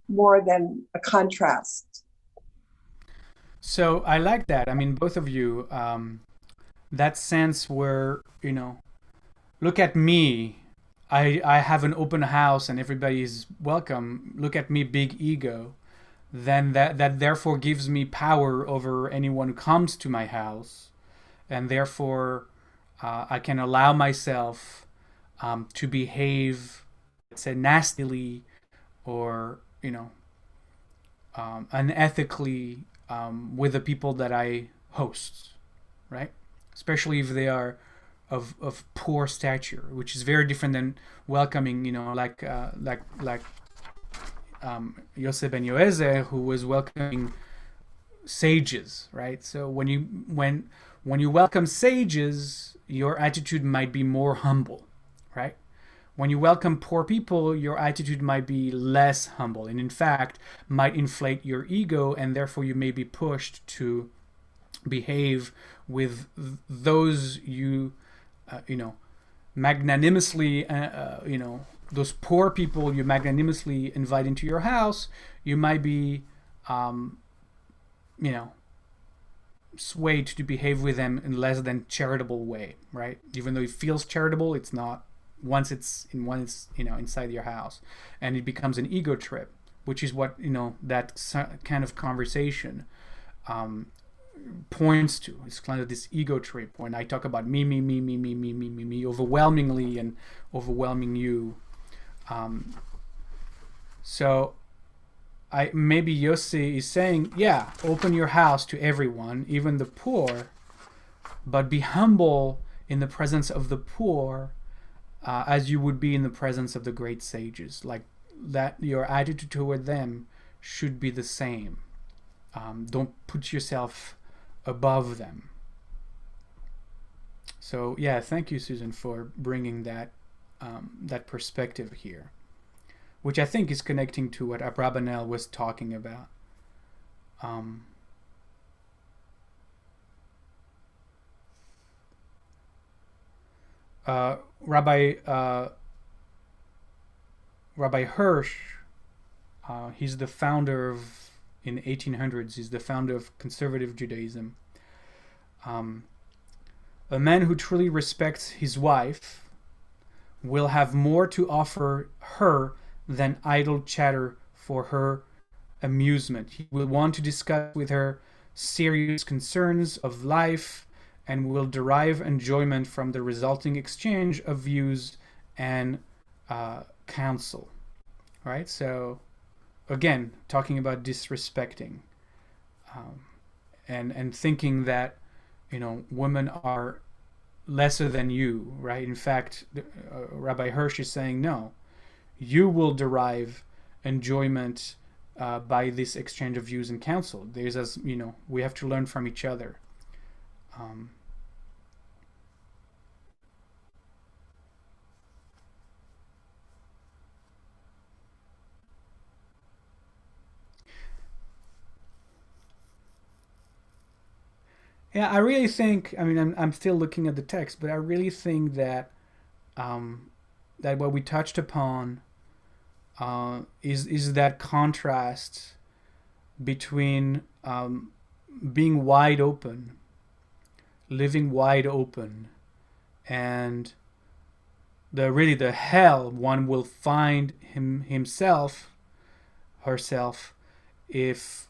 more than a contrast. So I like that. I mean, both of you, that sense where, look at me. I have an open house and everybody's welcome. Look at me, big ego. Then that therefore gives me power over anyone who comes to my house. And therefore, I can allow myself to behave, let's say, nastily or, unethically with the people that I host, right? Especially if they are of poor stature, which is very different than welcoming, like Yosef ben Yoezer, who was welcoming sages, right? So when you welcome sages, your attitude might be more humble, right? When you welcome poor people, your attitude might be less humble, and in fact might inflate your ego, and therefore you may be pushed to behave with those you magnanimously, those poor people you magnanimously invite into your house. You might be, swayed to behave with them in less than charitable way, right? Even though it feels charitable, it's not once it's inside your house, and it becomes an ego trip, which is what that kind of conversation points to. It's kind of this ego trip when I talk about me, overwhelmingly and overwhelming you. So maybe Yossi is saying, yeah, open your house to everyone, even the poor, but be humble in the presence of the poor, as you would be in the presence of the great sages. Like that, your attitude toward them should be the same. Don't put yourself above them. So yeah, thank you, Susan, for bringing that that perspective here, which I think is connecting to what Abrabanel was talking about. Rabbi Hirsch, he's the founder of, in the 1800s, he's the founder of conservative Judaism. A man who truly respects his wife will have more to offer her than idle chatter for her amusement. He will want to discuss with her serious concerns of life and will derive enjoyment from the resulting exchange of views and counsel. Right? So, again, talking about disrespecting and thinking that, women are lesser than you, right? In fact, Rabbi Hirsch is saying, no, you will derive enjoyment by this exchange of views and counsel. There's, as we have to learn from each other. Yeah, I really think. I mean, I'm still looking at the text, but I really think that that what we touched upon is that contrast between being wide open, living wide open, and the hell one will find herself, if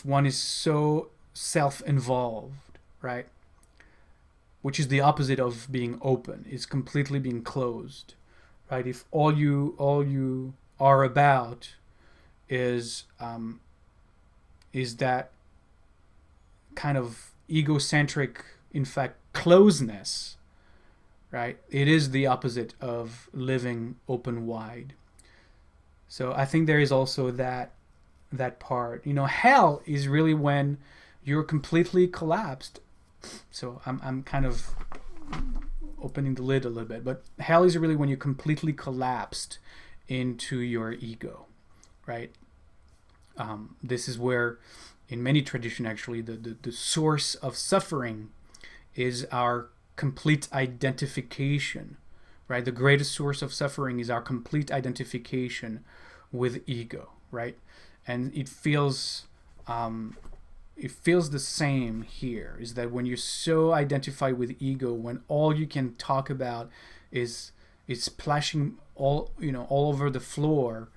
one is so self-involved, right? Which is the opposite of being open. It's completely being closed, right? If all you are about is that kind of egocentric, in fact, closeness, right? It is the opposite of living open wide. So I think there is also that part. Hell is really when you're completely collapsed. So I'm kind of opening the lid a little bit, but hell is really when you're completely collapsed into your ego, right? This is where, in many traditions, actually, the source of suffering is our complete identification, right? The greatest source of suffering is our complete identification with ego, right? And it feels the same here, is that when you're so identified with ego, when all you can talk about is splashing all over the floor,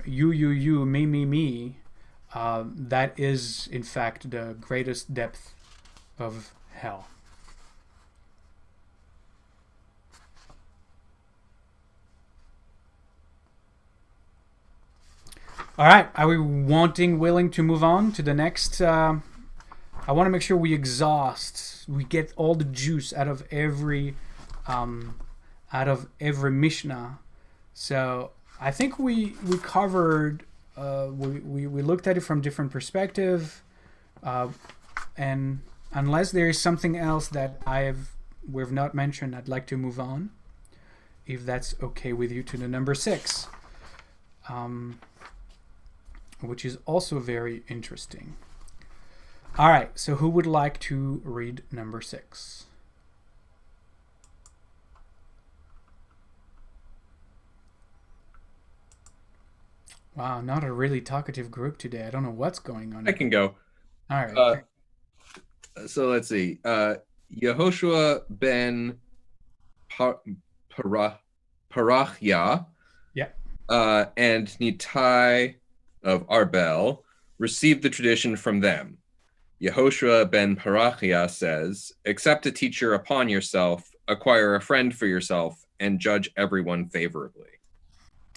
you, me, that is in fact the greatest depth of hell. All right, are we willing to move on to the next? I want to make sure we get all the juice out of every Mishnah. So I think we covered. We looked at it from different perspective, and unless there is something else that we've not mentioned, I'd like to move on, if that's okay with you, to the number 6. Which is also very interesting. All right, so who would like to read number 6? Wow, not a really talkative group today. I don't know what's going on. I can go. All right. So let's see. Yehoshua ben Parachia, Yeah. and Nitai of Arbel received the tradition from them. Yehoshua ben Parachia says, accept a teacher upon yourself, acquire a friend for yourself, and judge everyone favorably.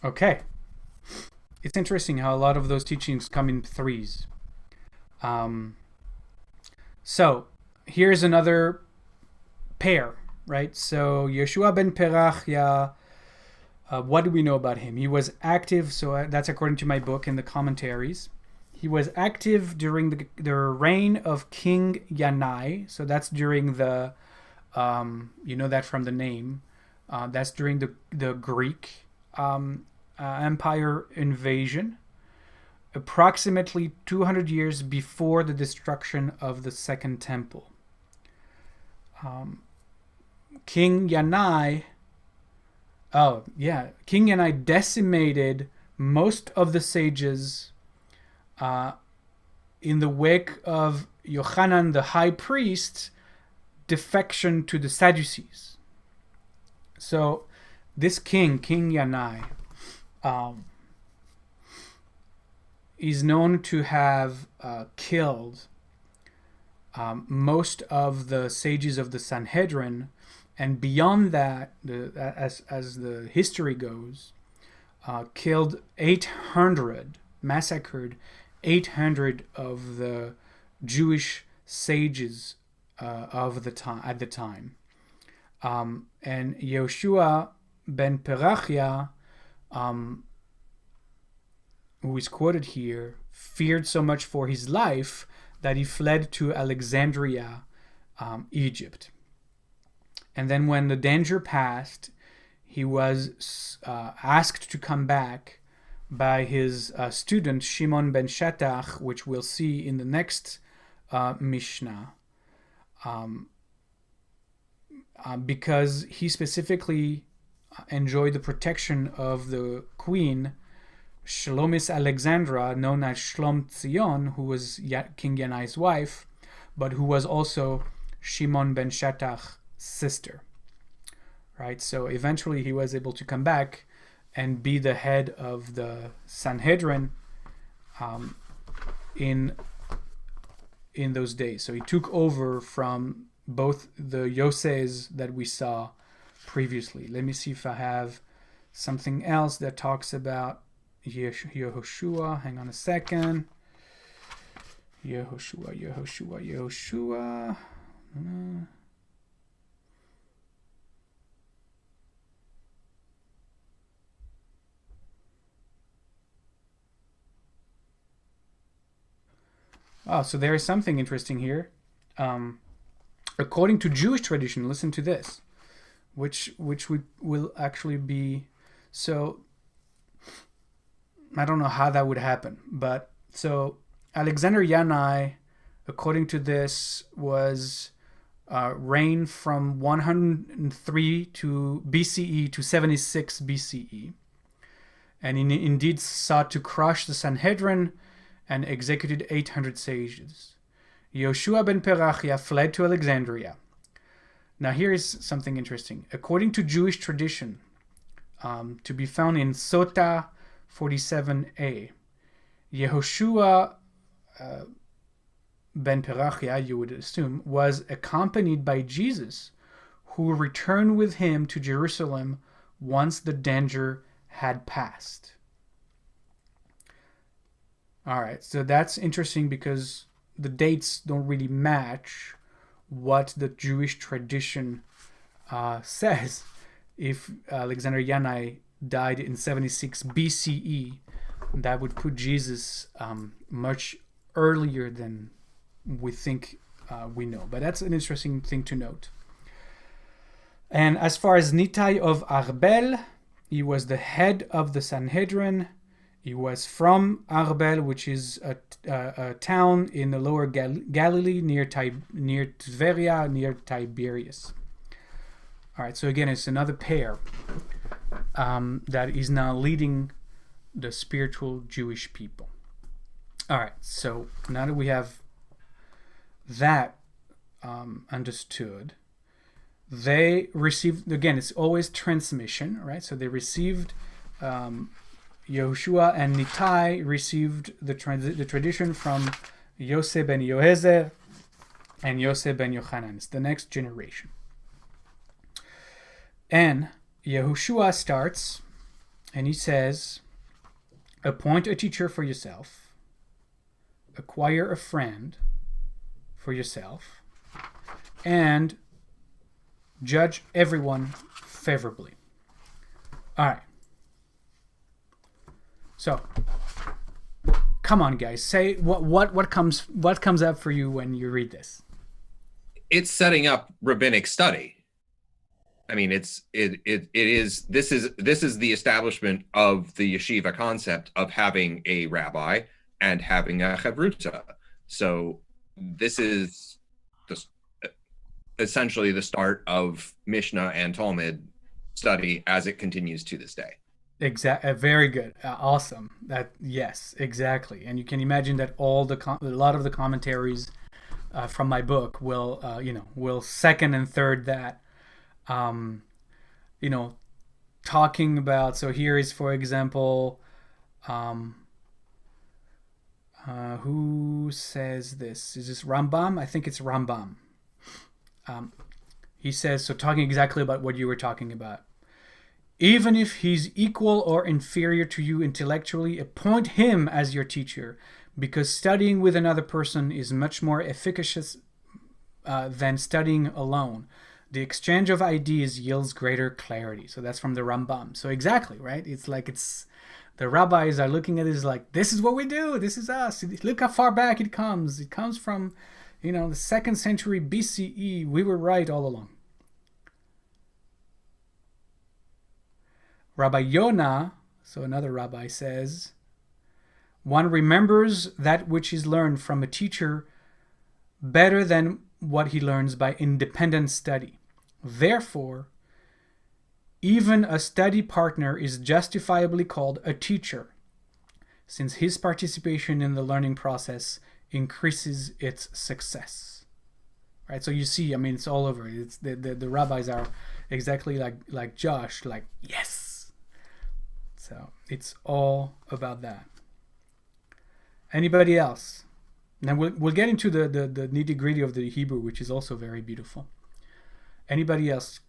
Okay. It's interesting how a lot of those teachings come in threes. So here's another pair, right? So Yeshua ben Perachia, what do we know about him? He was active, so that's according to my book in the commentaries. He was active during the reign of King Yanai. So that's during the, you know that from the name. That's during the Greek Empire invasion, approximately 200 years before the destruction of the Second Temple. King Yanai decimated most of the sages in the wake of Yochanan the high priest defection to the Sadducees. So this King Yanai, is known to have killed most of the sages of the Sanhedrin, and beyond that, as the history goes, killed 800, massacred 800 of the Jewish sages of the time at the time. And Yehoshua ben Perachia, who is quoted here, feared so much for his life that he fled to Alexandria, Egypt. And then when the danger passed, he was asked to come back by his student Shimon ben Shattach, which we'll see in the next Mishnah, because he specifically enjoyed the protection of the queen Shlomis Alexandra, known as Shlom Tzion, who was King Yanai's wife, but who was also Shimon ben Shattach's sister. Right? So eventually he was able to come back and be the head of the Sanhedrin in those days. So he took over from both the Yoses that we saw previously. Let me see if I have something else that talks about Yehoshua. Hang on a second. Yehoshua. Oh, so there is something interesting here. According to Jewish tradition, listen to this, which will actually be, so I don't know how that would happen, but so Alexander Yanai, according to this, was reigned from 103 to BCE to 76 BCE, and he indeed sought to crush the Sanhedrin and executed 800 sages. Yehoshua ben Perachia fled to Alexandria. Now here is something interesting. According to Jewish tradition, to be found in Sota 47a, Yehoshua ben Perachia, you would assume, was accompanied by Jesus, who returned with him to Jerusalem once the danger had passed. All right, so that's interesting because the dates don't really match what the Jewish tradition says. If Alexander Yanai died in 76 BCE, that would put Jesus much earlier than we think we know. But that's an interesting thing to note. And as far as Nitai of Arbel, he was the head of the Sanhedrin. He was from Arbel, which is a town in the lower Galilee near Tveria, near Tiberias. All right, so again, it's another pair that is now leading the spiritual Jewish people. All right, so now that we have that understood, they received, again, it's always transmission, right? So they received, Yehoshua and Nitai received the tradition from Yosef ben Yohezer and Yosef ben Yochanan. It's the next generation. And Yehoshua starts, and he says, appoint a teacher for yourself, acquire a friend for yourself, and judge everyone favorably. All right. So, come on, guys. Say what comes up for you when you read this. It's setting up rabbinic study. I mean, this is the establishment of the yeshiva concept of having a rabbi and having a chavruta. So this is essentially the start of Mishnah and Talmud study as it continues to this day. Very good. Awesome. Yes, exactly. And you can imagine that a lot of the commentaries from my book will second and third that. Talking about, so here is, for example, who says this? Is this Rambam? I think it's Rambam. He says, so talking exactly about what you were talking about. Even if he's equal or inferior to you intellectually, appoint him as your teacher, because studying with another person is much more efficacious than studying alone. The exchange of ideas yields greater clarity. So that's from the Rambam. So exactly, right? It's like the rabbis are looking at it as like, this is what we do. This is us. Look how far back it comes. It comes from, the 2nd century BCE. We were right all along. Rabbi Yonah, so another rabbi, says, one remembers that which is learned from a teacher better than what he learns by independent study. Therefore, even a study partner is justifiably called a teacher, since his participation in the learning process increases its success. Right? So you see, it's all over. It's the rabbis are exactly like Josh, like, yes. So it's all about that. Anybody else? Now we'll get into the nitty-gritty of the Hebrew, which is also very beautiful. Anybody else?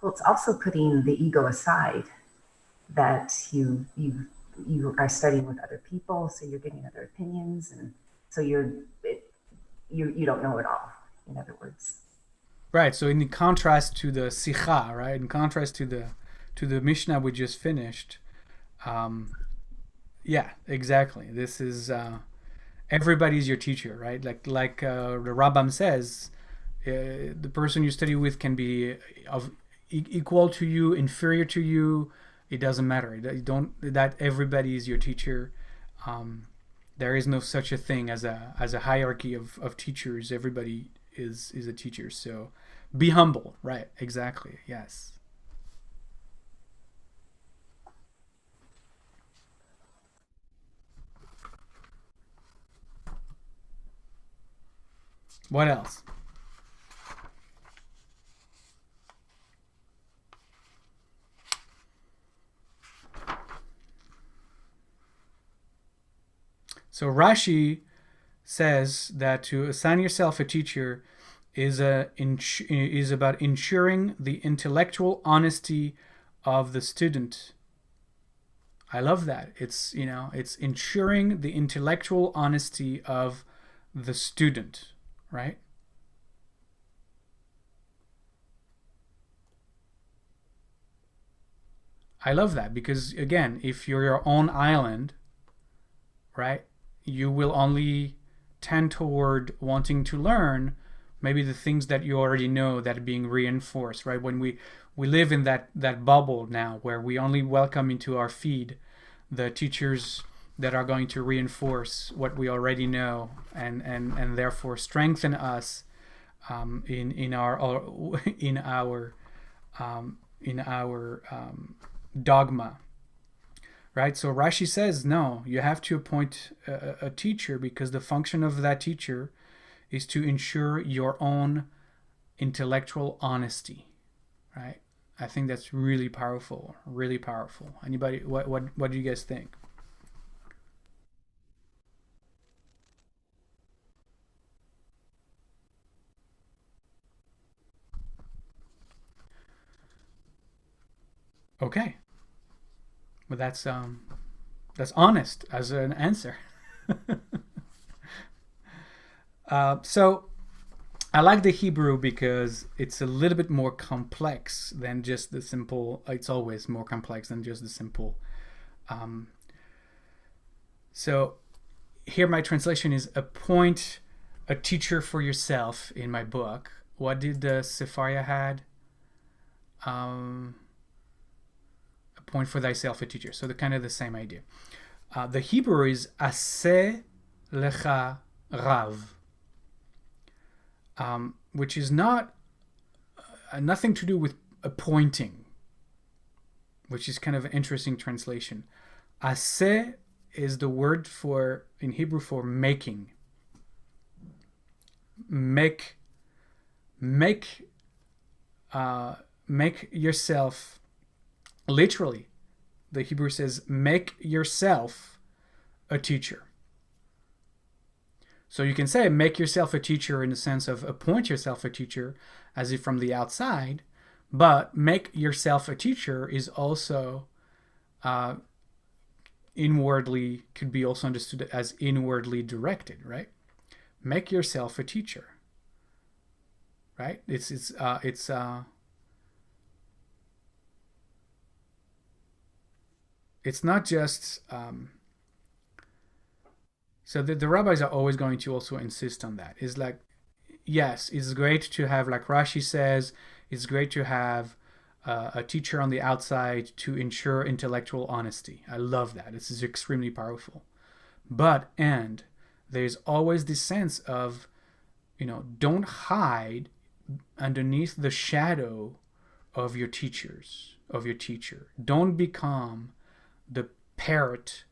Well, it's also putting the ego aside, that you are studying with other people, so you're getting other opinions, and so you don't know it all, in other words. Right. So in contrast to the Sikha, right? In contrast to the Mishnah we just finished, yeah, exactly. This is everybody's your teacher, right? Like the Rambam says, the person you study with can be of equal to you, inferior to you. It doesn't matter. That everybody is your teacher. There is no such a thing as a hierarchy of teachers. Everybody is a teacher. So be humble, right? Exactly. Yes. What else? So Rashi says that to assign yourself a teacher is about ensuring the intellectual honesty of the student. I love that. It's ensuring the intellectual honesty of the student, right? I love that because, again, if you're your own island, right, you will only tend toward wanting to learn maybe the things that you already know that are being reinforced, right? When we live in that bubble now where we only welcome into our feed the teachers that are going to reinforce what we already know and therefore strengthen us in our dogma, right? So Rashi says, no, you have to appoint a teacher because the function of that teacher is to ensure your own intellectual honesty, right? I think that's really powerful, really powerful. Anybody, what do you guys think? Okay. Well, that's honest as an answer. So I like the Hebrew because it's a little bit more complex than just the simple. It's always more complex than just the simple. So here my translation is appoint a teacher for yourself in my book. What did the Sefaria had? Appoint for thyself a teacher. So the kind of the same idea. The Hebrew is aseh lecha rav. Which is not nothing to do with appointing, which is kind of an interesting translation. Aseh is the word for in Hebrew for making. Make yourself, literally, the Hebrew says, make yourself a teacher. So you can say make yourself a teacher in the sense of appoint yourself a teacher as if from the outside, but make yourself a teacher is also inwardly, could be also understood as inwardly directed, right? Make yourself a teacher, right? It's not just so the rabbis are always going to also insist on that. It's like, yes, it's great to have, like Rashi says, it's great to have a teacher on the outside to ensure intellectual honesty. I love that. This is extremely powerful. But, and there's always this sense of, don't hide underneath the shadow of your teachers, of your teacher. Don't become the parrot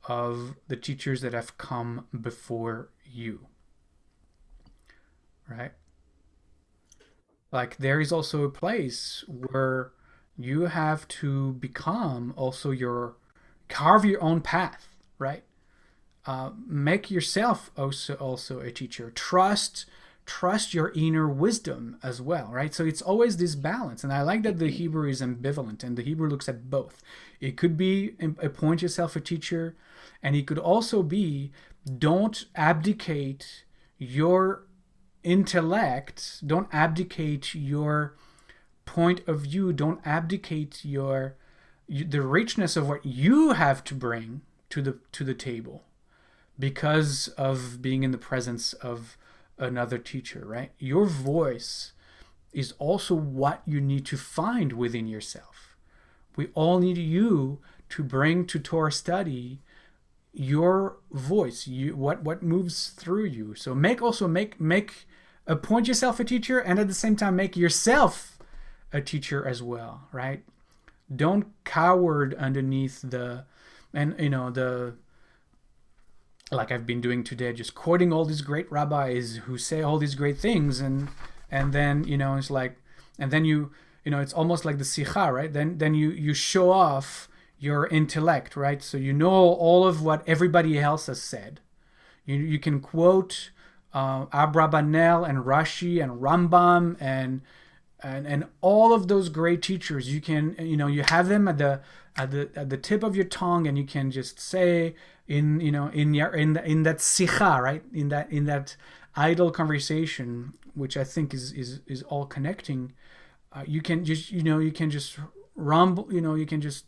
of the teachers that have come before you, right? Like there is also a place where you have to become also carve your own path, right? Make yourself also a teacher. Trust your inner wisdom as well, right? So it's always this balance. And I like that the Hebrew is ambivalent and the Hebrew looks at both. It could be appoint yourself a teacher, and it could also be don't abdicate your intellect, don't abdicate your point of view, don't abdicate the richness of what you have to bring to the table because of being in the presence of another teacher, right? Your voice is also what you need to find within yourself. We all need you to bring to Torah study your voice, what moves through you. So appoint yourself a teacher, and at the same time make yourself a teacher as well, right? Don't cower underneath like I've been doing today, just quoting all these great rabbis who say all these great things, and then it's like, and then it's almost like the sikha, right? Then you show off your intellect, right? So all of what everybody else has said. You can quote Abrabanel and Rashi and Rambam and all of those great teachers. You can you have them at the tip of your tongue, and you can just say in that sikha, right? In that idle conversation, which I think is all connecting. You can just rumble. You can just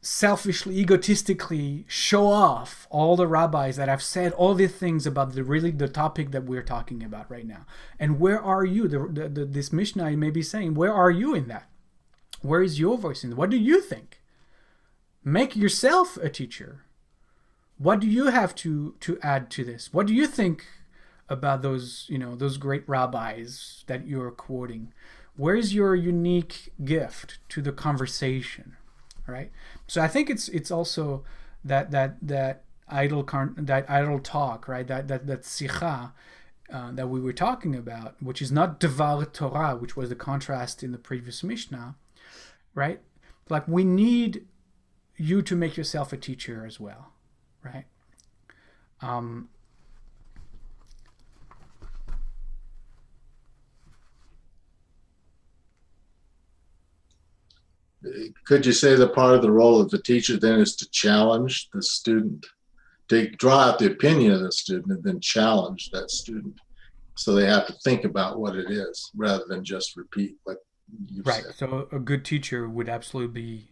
selfishly, egotistically show off all the rabbis that have said all these things about the topic that we're talking about right now. And where are you? This Mishnah may be saying, where are you in that? Where is your voice in that? What do you think? Make yourself a teacher. What do you have to add to this? What do you think about those great rabbis that you're quoting? Where is your unique gift to the conversation? Right. So I think it's also that idle talk, right? That sicha that we were talking about, which is not devar Torah, which was the contrast in the previous Mishnah, right? Like, we need you to make yourself a teacher as well, right? Could you say that part of the role of the teacher then is to challenge the student, to draw out the opinion of the student and then challenge that student, so they have to think about what it is rather than just repeat what you Right. said? So a good teacher would absolutely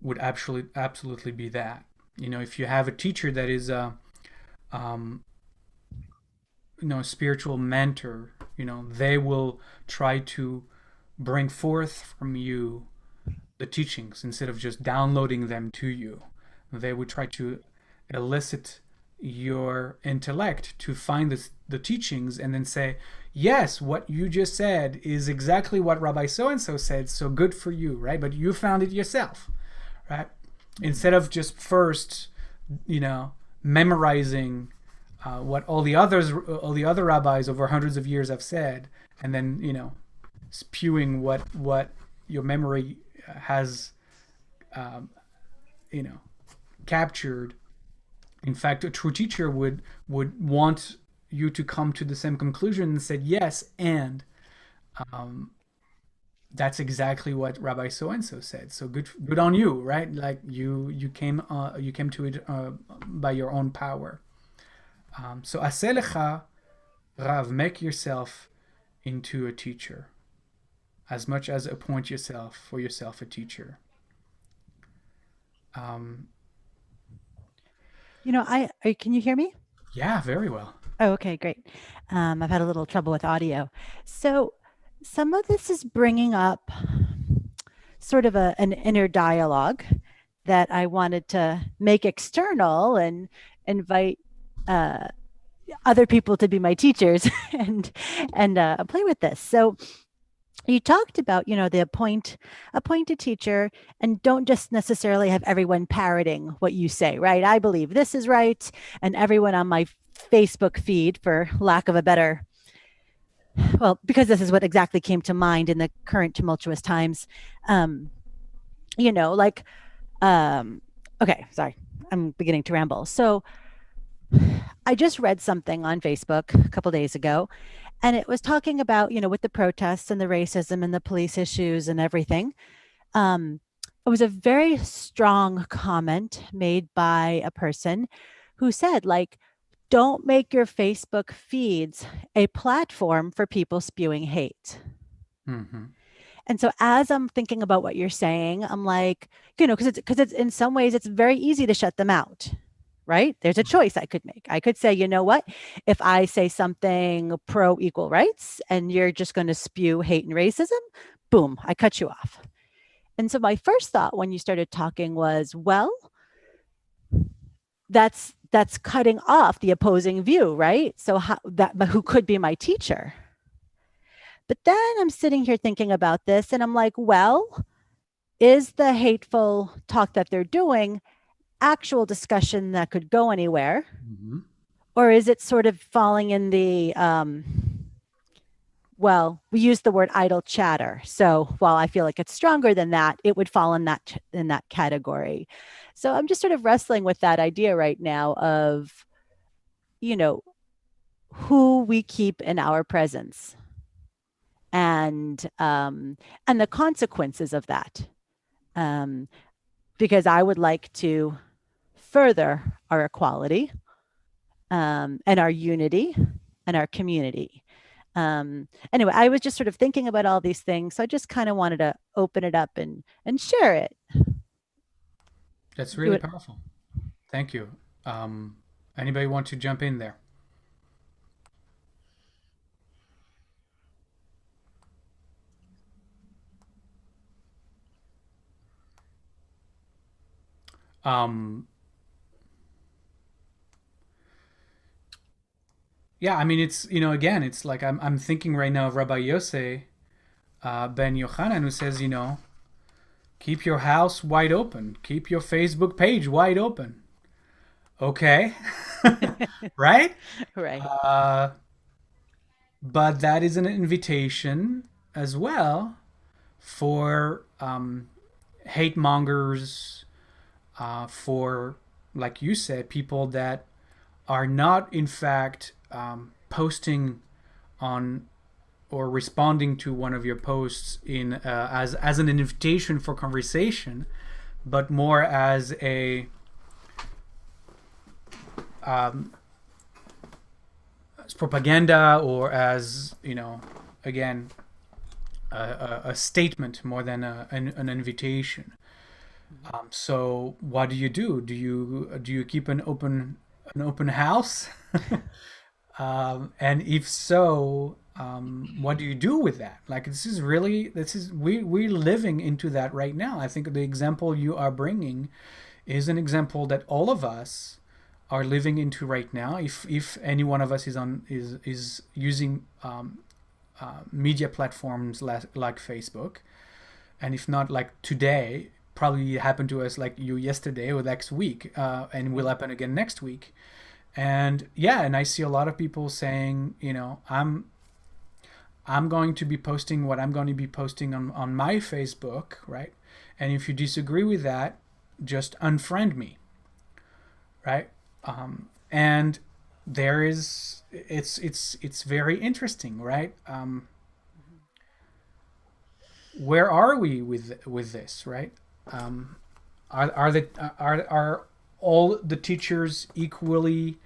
be that. You know, if you have a teacher that is a spiritual mentor, they will try to bring forth from you the teachings instead of just downloading them to you. They would try to elicit your intellect to find the teachings and then say, yes, what you just said is exactly what Rabbi so-and-so said, so good for you, right? But you found it yourself, right? Instead of just first, memorizing what all the other rabbis over hundreds of years have said, and then, spewing what your memory has, captured. In fact, a true teacher would want you to come to the same conclusion and said, yes, and that's exactly what Rabbi so-and-so said. So good on you, right? Like you came to it by your own power. So aseh lecha Rav, make yourself into a teacher, as much as appoint yourself a teacher. Can you hear me? Yeah, very well. Oh, okay, great. I've had a little trouble with audio. So some of this is bringing up sort of an inner dialogue that I wanted to make external and invite other people to be my teachers and play with this. So you talked about, the appoint a teacher, and don't just necessarily have everyone parroting what you say, right? I believe this is right, and everyone on my Facebook feed, for lack of a better, because this is what exactly came to mind in the current tumultuous times. Okay, sorry, I'm beginning to ramble. So I just read something on Facebook a couple days ago, and it was talking about, with the protests and the racism and the police issues and everything. It was a very strong comment made by a person who said, don't make your Facebook feeds a platform for people spewing hate. Mm-hmm. And so as I'm thinking about what you're saying, I'm like, because it's in some ways, it's very easy to shut them out. Right? There's a choice I could make. I could say, you know what? If I say something pro equal rights and you're just going to spew hate and racism, boom, I cut you off. And so my first thought when you started talking was, well, that's cutting off the opposing view, right? So who could be my teacher? But then I'm sitting here thinking about this and I'm like, well, is the hateful talk that they're doing actual discussion that could go anywhere? Mm-hmm. Or is it sort of falling in the, we use the word idle chatter. So while I feel like it's stronger than that, it would fall in that category. So I'm just sort of wrestling with that idea right now of, who we keep in our presence and the consequences of that. Because I would like to further our equality and our unity and our community. Anyway, I was just sort of thinking about all these things. So I just kind of wanted to open it up and share it. That's really powerful. Thank you. Anybody want to jump in there? Yeah, I mean, it's, again, it's like I'm thinking right now of Rabbi Yosef ben Yochanan, who says, keep your house wide open, keep your Facebook page wide open. Okay. Right? Right. But that is an invitation as well for hate mongers, for, like you said, people that are not in fact posting on or responding to one of your posts in as an invitation for conversation, but more as a as propaganda, or as, you know, again, a statement more than an invitation. So what do you do? Do you keep an open house? And if so, what do you do with that? Like, we're living into that right now. I think the example you are bringing is an example that all of us are living into right now. If any one of us is using media platforms like Facebook, and if not like today, probably happened to us like you yesterday or next week, and will happen again next week. And yeah, and I see a lot of people saying, you know, I'm going to be posting what I'm going to be posting on my Facebook, right? And if you disagree with that, just unfriend me, right? And there is, it's very interesting, right? Where are we with this, right? Are all the teachers equally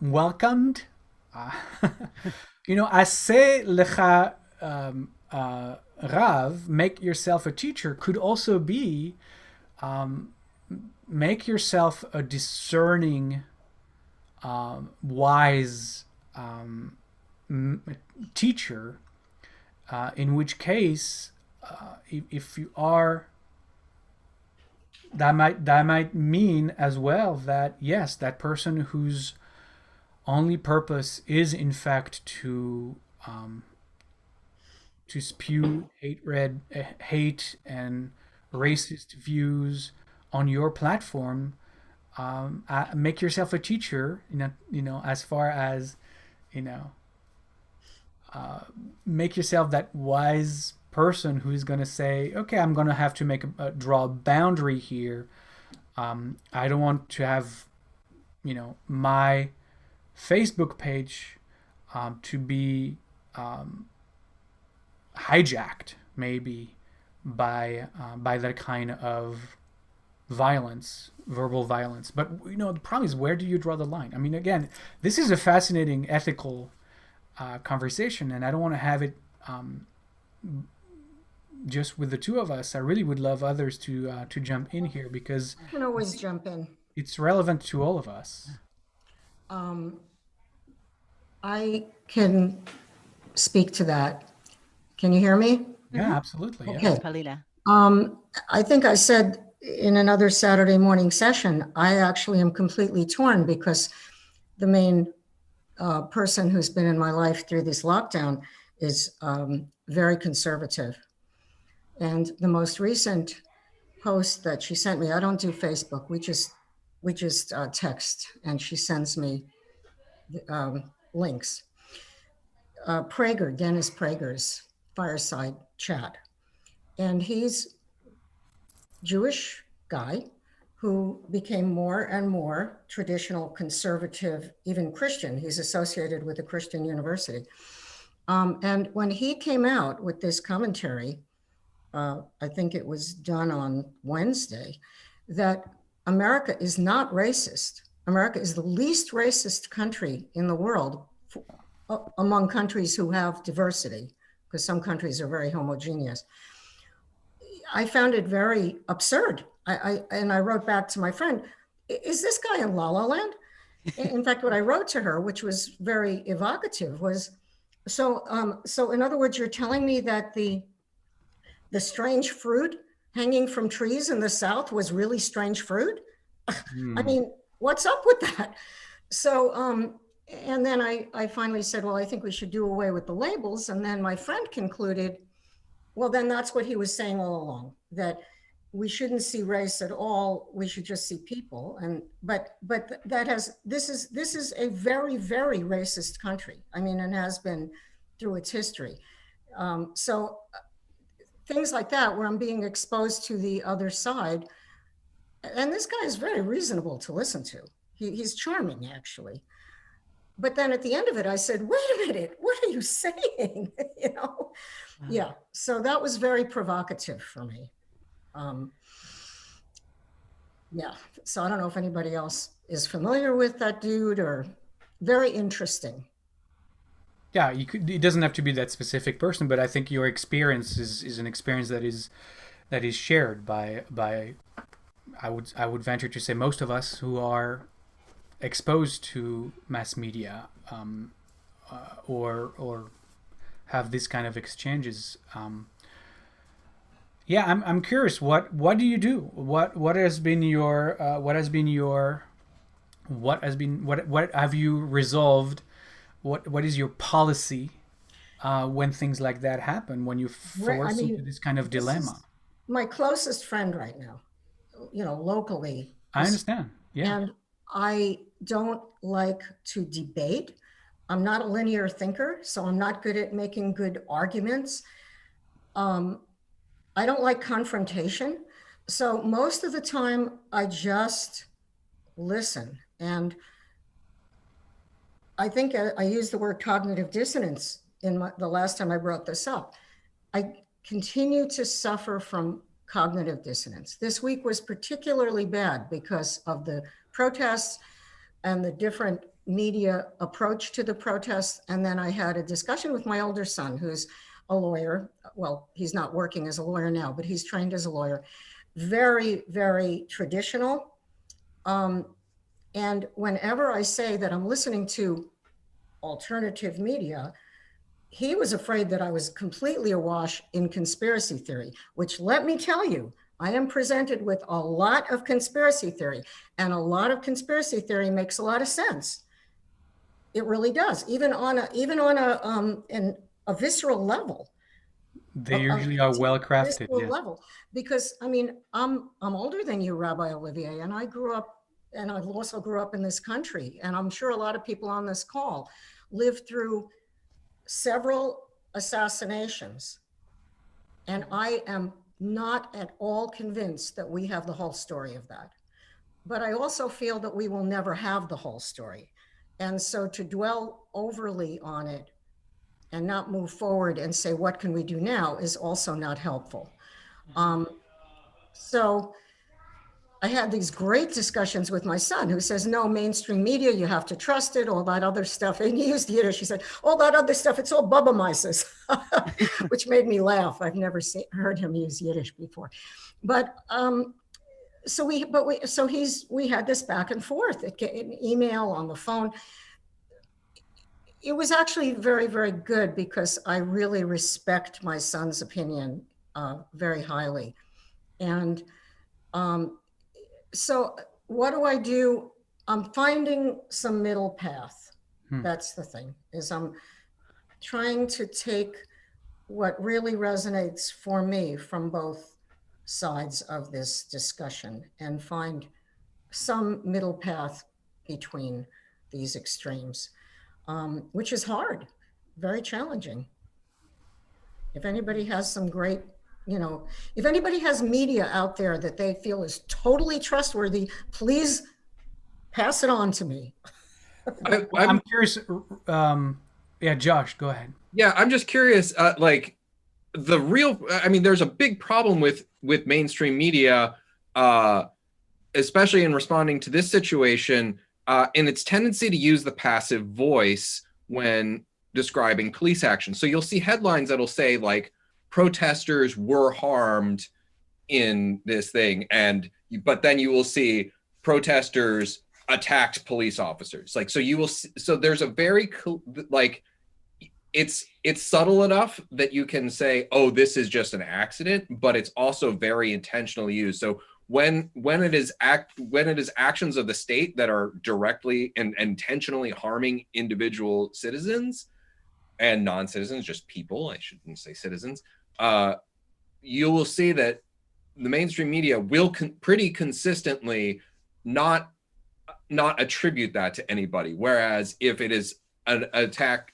welcomed? You know, aseh lecha Rav, make yourself a teacher, could also be make yourself a discerning, wise teacher, in which case, if you are, that might mean as well that yes, that person whose only purpose is in fact to spew hate and racist views on your platform, make yourself a teacher. You know, as far as, you know, make yourself that wise person who's going to say, okay, I'm going to have to draw a boundary here. I don't want to have, you know, my Facebook page to be hijacked maybe by that kind of violence, verbal violence. But, you know, the problem is, where do you draw the line? I mean, again, this is a fascinating ethical conversation, and I don't want to have it just with the two of us. I really would love others to jump in here, because I can always jump in. It's relevant to all of us. I can speak to that. Can you hear me? Yeah, absolutely. Okay. Yeah. Palina. I think I said in another Saturday morning session, I actually am completely torn, because the main person who's been in my life through this lockdown is very conservative. And the most recent post that she sent me, I don't do Facebook. We just text, and she sends me links. Dennis Prager's fireside chat. And he's Jewish guy who became more and more traditional, conservative, even Christian. He's associated with a Christian university. And when he came out with this commentary, I think it was done on Wednesday, that America is not racist. America is the least racist country in the world among countries who have diversity, because some countries are very homogeneous. I found it very absurd. And I wrote back to my friend, is this guy in La La Land? In fact, what I wrote to her, which was very evocative, was, so in other words, you're telling me that the strange fruit hanging from trees in the South was really strange fruit? I mean, what's up with that? So, and then I finally said, well, I think we should do away with the labels. And then my friend concluded, well, then that's what he was saying all along, that we shouldn't see race at all. We should just see people. And but this is a very, very racist country. I mean, and has been through its history. So things like that, where I'm being exposed to the other side. And this guy is very reasonable to listen to. He's charming, actually. But then at the end of it, I said, wait a minute, what are you saying? You know? Wow. Yeah, so that was very provocative for me. Yeah, so I don't know if anybody else is familiar with that dude, or very interesting. Yeah, it doesn't have to be that specific person, but I think your experience is an experience that is shared by I would venture to say most of us who are exposed to mass media, or have this kind of exchanges. Yeah, I'm curious. What do you do? What have you resolved? What is your policy when things like that happen? When you're forced into this kind of dilemma? My closest friend right now, you know, locally. I understand. Yeah. And I don't like to debate. I'm not a linear thinker, so I'm not good at making good arguments. I don't like confrontation. So most of the time I just listen. And I think I used the word cognitive dissonance in the last time I brought this up. I continue to suffer from cognitive dissonance. This week was particularly bad because of the protests and the different media approach to the protests. And then I had a discussion with my older son, who's a lawyer. Well, he's not working as a lawyer now, but he's trained as a lawyer. Very, very traditional. And whenever I say that I'm listening to alternative media, he was afraid that I was completely awash in conspiracy theory, which, let me tell you, I am presented with a lot of conspiracy theory, and a lot of conspiracy theory makes a lot of sense. It really does, even on a visceral level. They usually are well crafted. Yeah. Level, because I mean, I'm older than you, Rabbi Olivier, and I also grew up in this country, and I'm sure a lot of people on this call lived through several assassinations, and I am not at all convinced that we have the whole story of that. But I also feel that we will never have the whole story. And so to dwell overly on it and not move forward and say, what can we do now, is also not helpful. So I had these great discussions with my son, who says, no, mainstream media, you have to trust it, all that other stuff. And he used Yiddish. He said, all that other stuff, it's all Bubba Mises, which made me laugh. I've never heard him use Yiddish before. But we had this back and forth, an email, on the phone. It was actually very, very good, because I really respect my son's opinion very highly. And so what do I do? I'm finding some middle path. That's the thing, is I'm trying to take what really resonates for me from both sides of this discussion and find some middle path between these extremes, which is hard, very challenging. If anybody has some great, if anybody has media out there that they feel is totally trustworthy, please pass it on to me. I'm curious. Yeah, Josh, go ahead. Yeah, I'm just curious, there's a big problem with mainstream media, especially in responding to this situation, in its tendency to use the passive voice when describing police action. So you'll see headlines that'll say, like, protesters were harmed in this thing, but then you will see protesters attacked police officers. Like, so you will see, so there's a very it's subtle enough that you can say, oh, this is just an accident, but it's also very intentionally used. So when it is actions of the state that are directly and intentionally harming individual citizens and non-citizens, just people, I shouldn't say citizens, you will see that the mainstream media will pretty consistently not attribute that to anybody. Whereas if it is an attack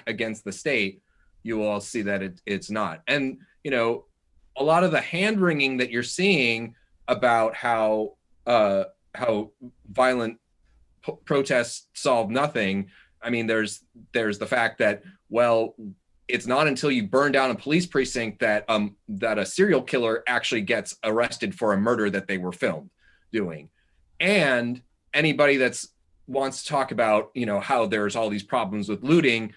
against the state, you will all see that it's not. And, you know, a lot of the hand wringing that you're seeing about how violent protests solve nothing. I mean, there's the fact that, well, it's not until you burn down a police precinct that a serial killer actually gets arrested for a murder that they were filmed doing. And anybody that's wants to talk about, you know, how there's all these problems with looting,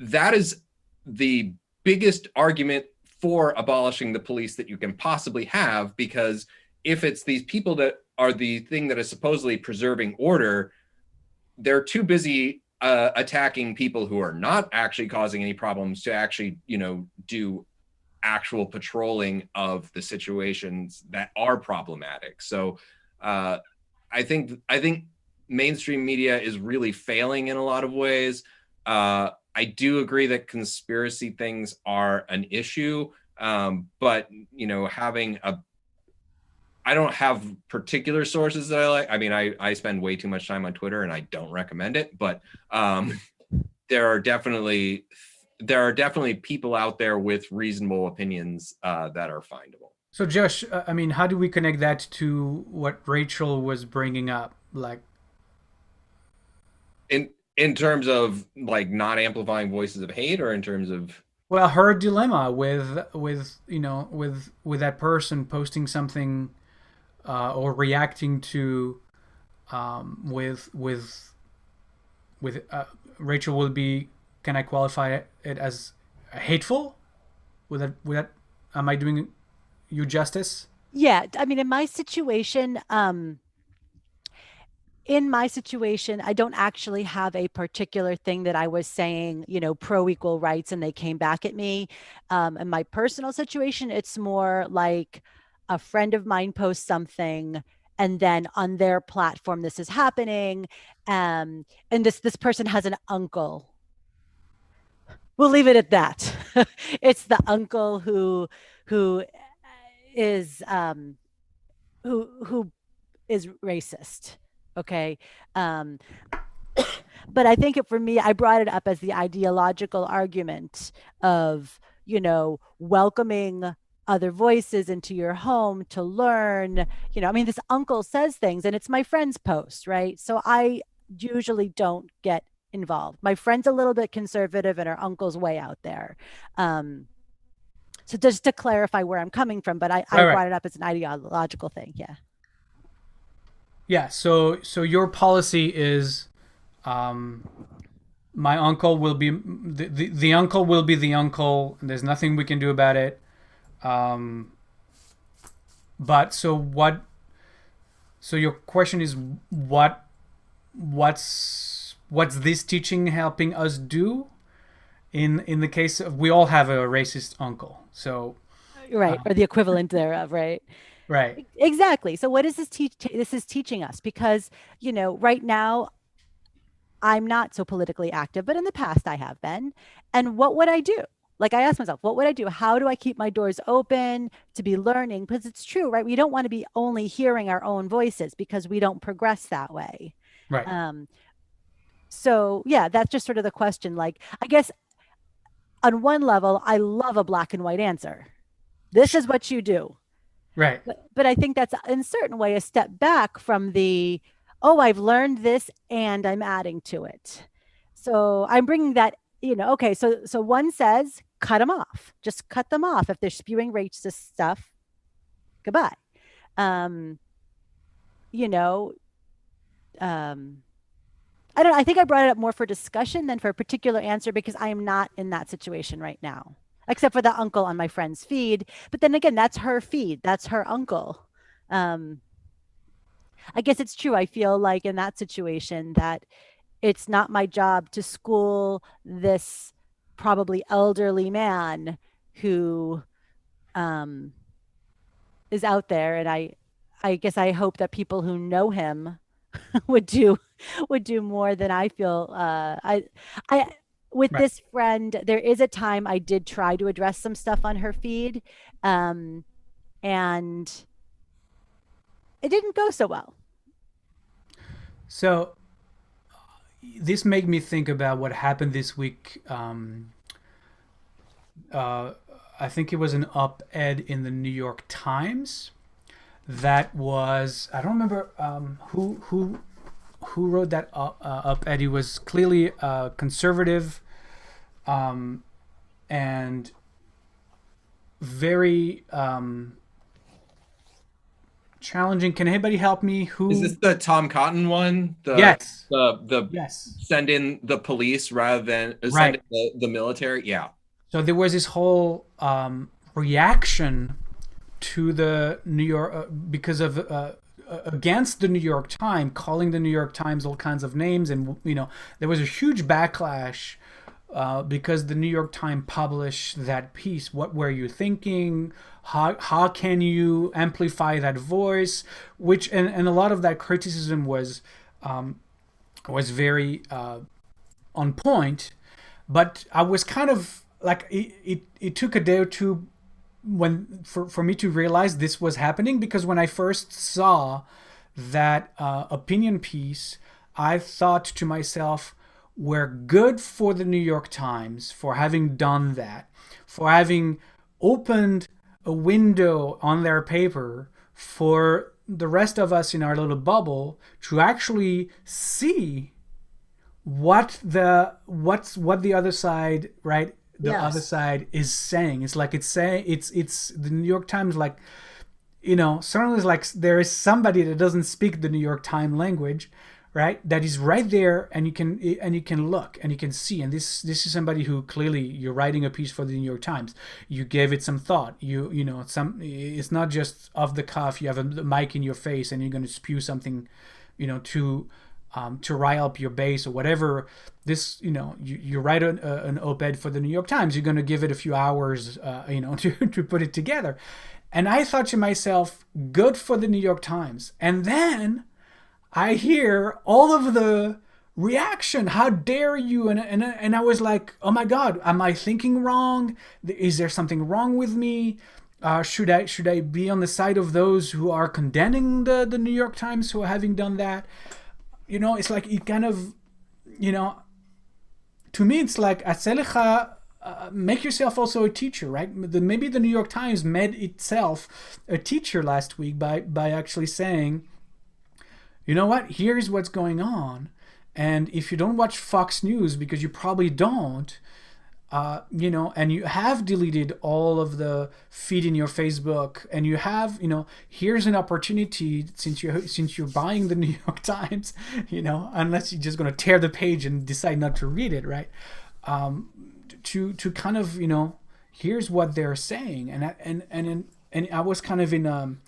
that is the biggest argument for abolishing the police that you can possibly have, because if it's these people that are the thing that is supposedly preserving order, they're too busy attacking people who are not actually causing any problems to actually, you know, do actual patrolling of the situations that are problematic. So I think mainstream media is really failing in a lot of ways. I do agree that conspiracy things are an issue, but, you know, I don't have particular sources that I like. I mean, I spend way too much time on Twitter and I don't recommend it, but there are definitely people out there with reasonable opinions that are findable. So Josh, I mean, how do we connect that to what Rachel was bringing up? Like, in terms of like not amplifying voices of hate, or in terms of, well, her dilemma with you know, with that person posting something or reacting to with Rachel will be, can I qualify it as hateful? With that, am I doing you justice? Yeah, I mean, in my situation, I don't actually have a particular thing that I was saying, you know, pro equal rights, and they came back at me. In my personal situation, it's more like a friend of mine posts something, and then on their platform, this is happening. And this person has an uncle. We'll leave it at that. It's the uncle who is who is racist. Okay. But I think for me, I brought it up as the ideological argument of, you know, welcoming other voices into your home to learn. You know, I mean, this uncle says things and it's my friend's post, right? So I usually don't get involved. My friend's a little bit conservative and her uncle's way out there. So just to clarify where I'm coming from, but I brought it up as an ideological thing. Yeah. Yeah. So your policy is, my uncle will be the uncle will be the uncle, and there's nothing we can do about it. But so what? So your question is what's this teaching helping us do? In the case of, we all have a racist uncle, so right, or the equivalent thereof, right? Right. Exactly. So what is this this is teaching us? Because, you know, right now I'm not so politically active, but in the past I have been. And what would I do? Like, I asked myself, what would I do? How do I keep my doors open to be learning? Because it's true, right? We don't want to be only hearing our own voices, because we don't progress that way. Right. So yeah, that's just sort of the question. Like, I guess on one level, I love a black and white answer. This is what you do. Right. But I think that's in a certain way a step back from the, oh, I've learned this and I'm adding to it. So I'm bringing that, you know, okay. So one says, cut them off, just cut them off. If they're spewing racist stuff, goodbye. You know, I don't know. I think I brought it up more for discussion than for a particular answer, because I am not in that situation right now, except for the uncle on my friend's feed. But then again, that's her feed. That's her uncle. I guess it's true. I feel like in that situation that it's not my job to school this probably elderly man who is out there. And I guess I hope that people who know him would do more than I feel. With this friend, there is a time I did try to address some stuff on her feed. and it didn't go so well. So this made me think about what happened this week. I think it was an op-ed in the New York Times that was, I don't remember who wrote that op-ed. He was clearly conservative and very challenging. Can anybody help me? Who is this? The Tom Cotton one? Yes. Yes. Send in the police rather than Right. send in the military. Yeah. So there was this whole reaction to the New York because of against the New York Times, calling the New York Times all kinds of names, and there was a huge backlash because the New York Times published that piece. What were you thinking? How can you amplify that voice? Which and a lot of that criticism was very on point, but I was kind of like it took a day or two for me to realize this was happening, because when I first saw that opinion piece, I thought to myself, we're good for the New York Times for having done that, for having opened a window on their paper for the rest of us in our little bubble to actually see what the other side, right? The Yes. other side is saying. It's like it's the New York Times, like, certainly it's like there is somebody that doesn't speak the New York Times language, right? That is right there, and you can look and you can see. And this is somebody who clearly, you're writing a piece for the New York Times. You gave it some thought. It's not just off the cuff. You have a mic in your face and you're going to spew something, to rile up your base or whatever. This, you write an op-ed for the New York Times. You're going to give it a few hours, to put it together. And I thought to myself, good for the New York Times. And then I hear all of the reaction. How dare you? And I was like, oh my God, am I thinking wrong? Is there something wrong with me? Should I be on the side of those who are condemning the New York Times who are having done that? It's like it kind of, to me, it's like, make yourself also a teacher, right? Maybe the New York Times made itself a teacher last week by actually saying, you know what, here's what's going on. And if you don't watch Fox News, because you probably don't, and you have deleted all of the feed in your Facebook, and you have, here's an opportunity, since you're buying the New York Times, unless you're just going to tear the page and decide not to read it, right? To kind of, here's what they're saying, and I was kind of in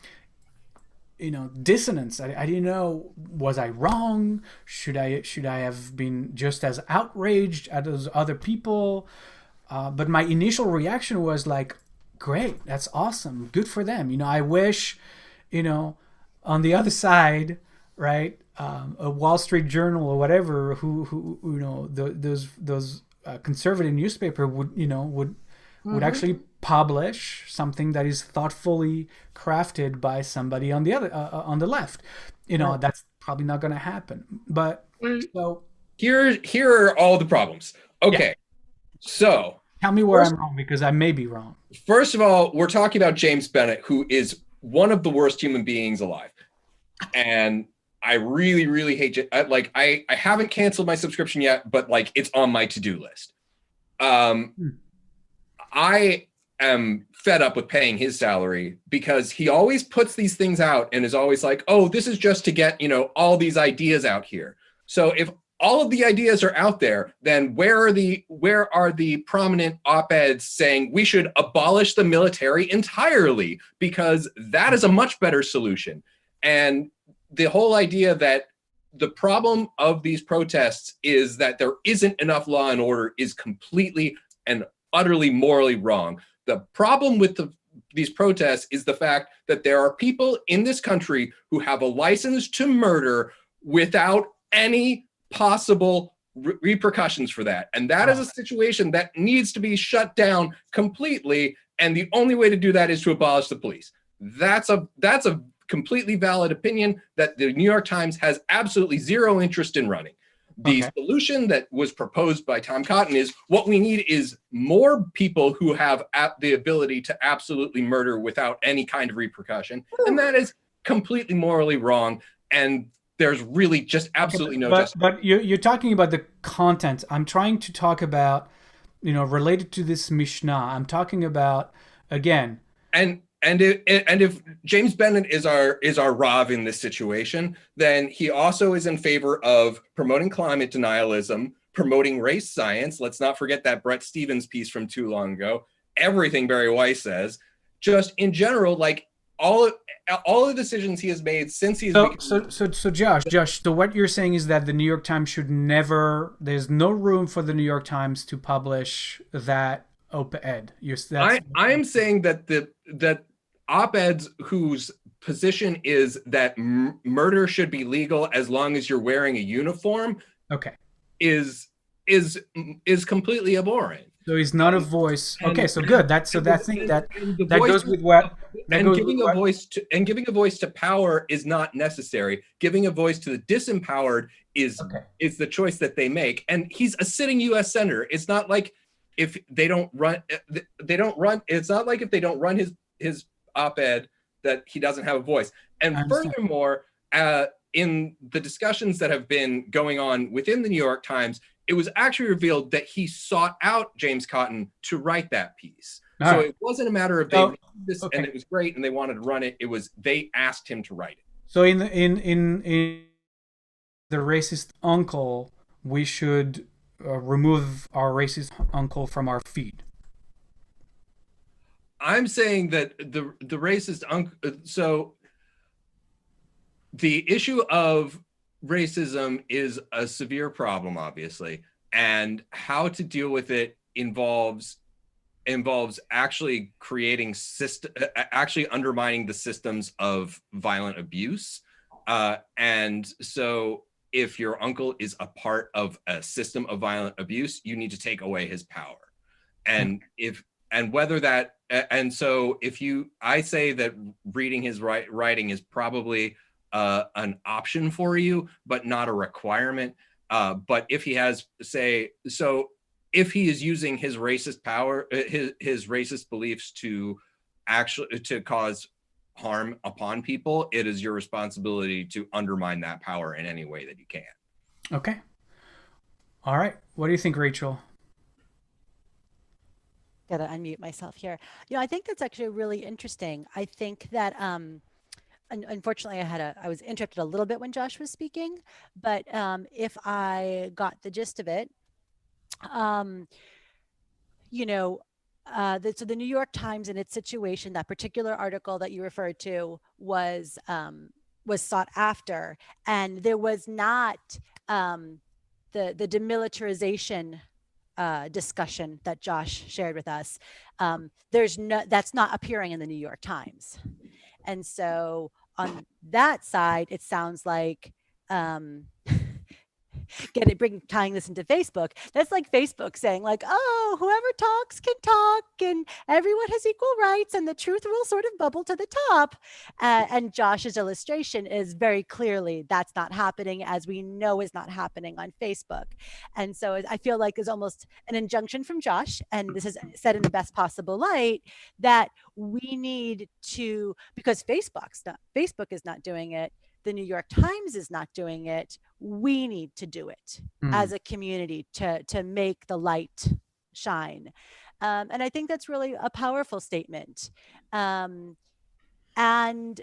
dissonance. I didn't know, was I wrong? Should I have been just as outraged as those other people? But my initial reaction was like, great, that's awesome, good for them. I wish, on the other side, right, a Wall Street Journal or whatever, who those conservative newspaper would actually publish something that is thoughtfully crafted by somebody on the other on the left. Right. That's probably not going to happen. But so here are all the problems. Okay, yeah. So tell me where I'm wrong, because I may be wrong. First of all, we're talking about James Bennett, who is one of the worst human beings alive, and I really, really hate it. I haven't canceled my subscription yet, but it's on my to-do list. I am fed up with paying his salary, because he always puts these things out and is always like, oh, this is just to get, all these ideas out here. So if all of the ideas are out there, then where are the prominent op-eds saying we should abolish the military entirely, because that is a much better solution? And the whole idea that the problem of these protests is that there isn't enough law and order is completely and utterly morally wrong. The problem with these protests is the fact that there are people in this country who have a license to murder without any possible repercussions for that. And that is a situation that needs to be shut down completely. And the only way to do that is to abolish the police. that's a completely valid opinion that the New York Times has absolutely zero interest in running. The solution that was proposed by Tom Cotton is what we need is more people who have the ability to absolutely murder without any kind of repercussion. And that is completely morally wrong. And there's really just absolutely no justice. But you're talking about the content. I'm trying to talk about, related to this Mishnah. I'm talking about, again. And if James Bennett is our Rav in this situation, then he also is in favor of promoting climate denialism, promoting race science. Let's not forget that Bret Stephens piece from too long ago. Everything Barry Weiss says, just in general, like all the decisions he has made since he's so Josh. So what you're saying is that the New York Times should never. There's no room for the New York Times to publish that op-ed. I'm saying that op-eds whose position is that murder should be legal as long as you're wearing a uniform is completely abhorrent. So he's not a voice. Okay, so good. That goes with what. Giving a voice to power is not necessary. Giving a voice to the disempowered is the choice that they make. And he's a sitting U.S. senator. It's not like if they don't run. It's not like if they don't run his op-ed that he doesn't have a voice. And furthermore, in the discussions that have been going on within the New York Times, it was actually revealed that he sought out James Cotton to write that piece. So it wasn't a matter of they this and it was great and they wanted to run it. It was they asked him to write it. So in the racist uncle, we should remove our racist uncle from our feed. I'm saying that the racist uncle. So the issue of racism is a severe problem, obviously, and how to deal with it involves actually creating actually undermining the systems of violent abuse. And so if your uncle is a part of a system of violent abuse, you need to take away his power. I say that reading his writing is probably an option for you, but not a requirement. But if he has, if he is using his racist power, his racist beliefs to cause harm upon people, it is your responsibility to undermine that power in any way that you can. Okay. All right. What do you think, Rachel? Gotta unmute myself here. I think that's actually really interesting. I think that unfortunately I was interrupted a little bit when Josh was speaking, but if I got the gist of it, so the New York Times in its situation, that particular article that you referred to was sought after, and there was not the demilitarization discussion that Josh shared with us. That's not appearing in the New York Times. And so on that side, it sounds like tying this into Facebook. That's like Facebook saying like, oh, whoever talks can talk and everyone has equal rights and the truth will sort of bubble to the top. And Josh's illustration is very clearly that's not happening, as we know is not happening on Facebook. And so I feel like there's almost an injunction from Josh, and this is said in the best possible light, that we need to, because Facebook is not doing it, the New York Times is not doing it, we need to do it as a community to make the light shine. And I think that's really a powerful statement. And I'm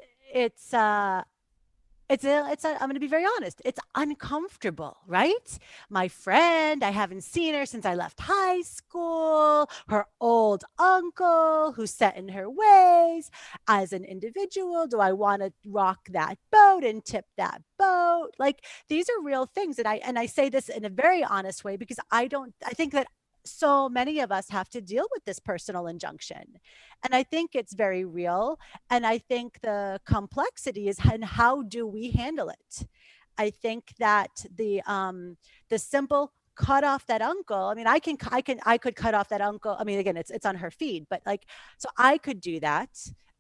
going to be very honest. It's uncomfortable, right? My friend, I haven't seen her since I left high school. Her old uncle who's set in her ways. As an individual, do I want to rock that boat and tip that boat? Like, these are real things. And I say this in a very honest way because I think that so many of us have to deal with this personal injunction. And I think it's very real. And I think the complexity is in how do we handle it? I think that the simple cut off that uncle. I mean, I could cut off that uncle. I mean, again, it's on her feed, but like, so I could do that.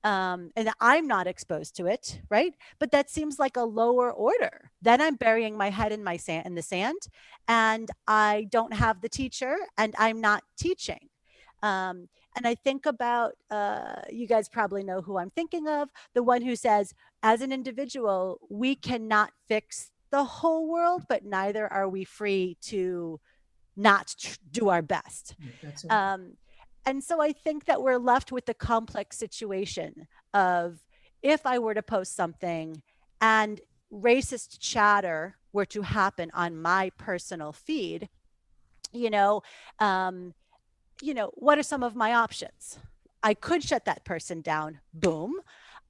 and I'm not exposed to it, right? But that seems like a lower order. Then I'm burying my head in the sand, and I don't have the teacher, and I'm not teaching. And I think about, you guys probably know who I'm thinking of, the one who says, as an individual, we cannot fix the whole world, but neither are we free to not do our best. That's it. And so I think that we're left with the complex situation of, if I were to post something and racist chatter were to happen on my personal feed, you know, what are some of my options? I could shut that person down. Boom.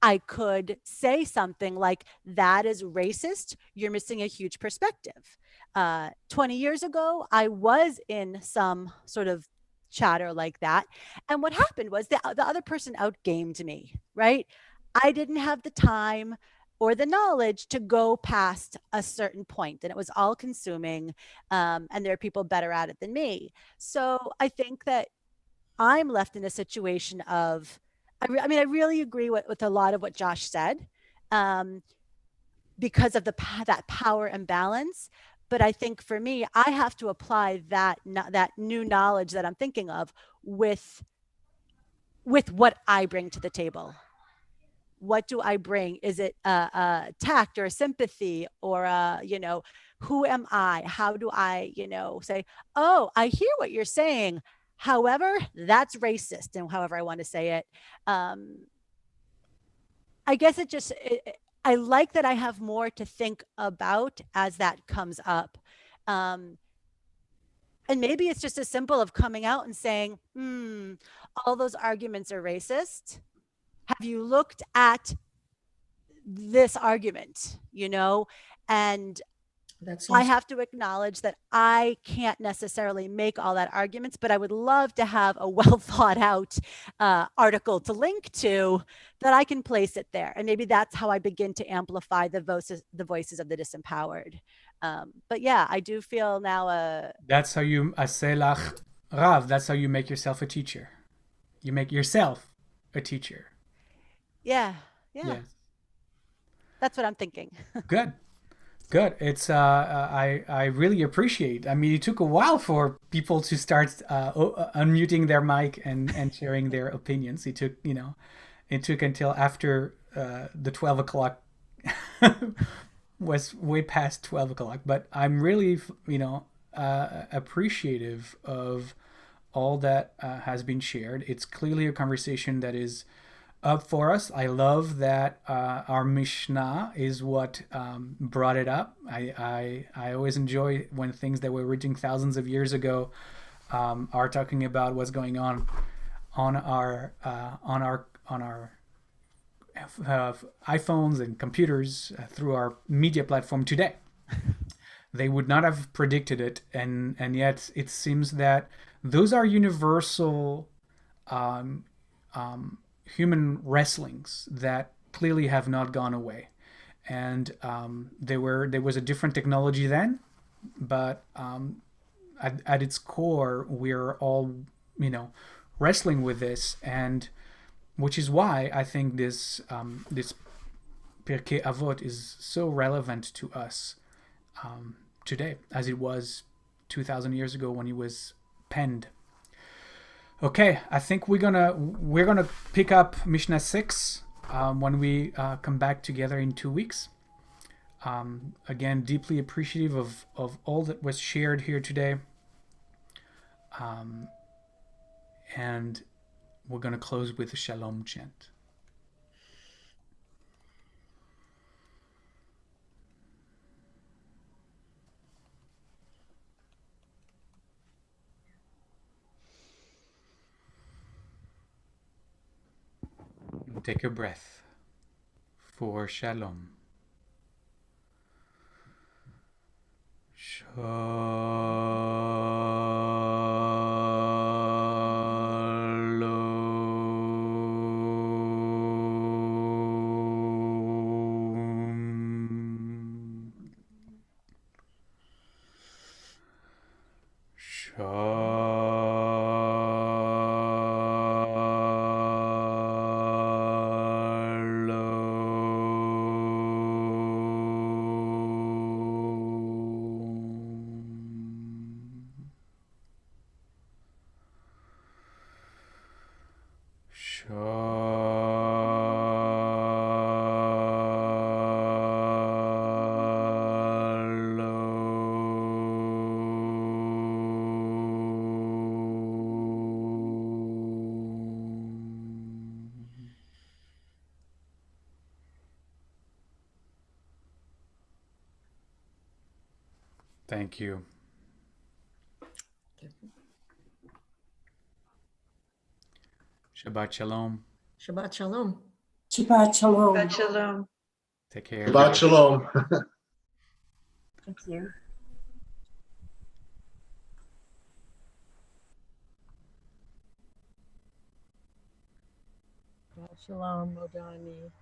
I could say something like, that is racist. You're missing a huge perspective. 20 years ago, I was in some sort of chatter like that. And what happened was the other person outgamed me, right? I didn't have the time or the knowledge to go past a certain point, and it was all consuming. And there are people better at it than me. So I think that I'm left in a situation of, I mean, I really agree with a lot of what Josh said, because of that power imbalance. But I think for me, I have to apply that new knowledge that I'm thinking of with what I bring to the table. What do I bring? Is it tact or sympathy, or who am I? How do I say, oh, I hear what you're saying, however, that's racist, and however I want to say it. I guess I like that I have more to think about as that comes up. And maybe it's just as simple of coming out and saying, all those arguments are racist. Have you looked at this argument, and I have to acknowledge that I can't necessarily make all that arguments, but I would love to have a well thought out article to link to that I can place it there. And maybe that's how I begin to amplify the voices of the disempowered. But yeah, I do feel now that's how you Rav, that's how you make yourself a teacher. You make yourself a teacher. Yeah. Yes. That's what I'm thinking. Good. It's I really appreciate. I mean, it took a while for people to start unmuting their mic and sharing their opinions. It took until after the 12 o'clock was way past 12 o'clock. But I'm really appreciative of all that has been shared. It's clearly a conversation that is up for us. I love that our Mishnah is what brought it up. I always enjoy when things that were written thousands of years ago are talking about what's going on our iPhones and computers through our media platform today. They would not have predicted it, and yet it seems that those are universal human wrestlings that clearly have not gone away. And there was a different technology then, but at its core, we're all wrestling with this, and which is why I think this Pirkei Avot is so relevant to us today, as it was 2,000 years ago when it was penned. Okay, I think we're gonna pick up Mishnah 6 when we come back together in 2 weeks. Again, deeply appreciative of all that was shared here today. And we're gonna close with a Shalom chant. Take a breath for Shalom. Shalom. Thank you. Shabbat shalom. Shabbat shalom. Shabbat shalom. Shabbat shalom. Take care. Shabbat shalom. Thank you. Shalom, Modani.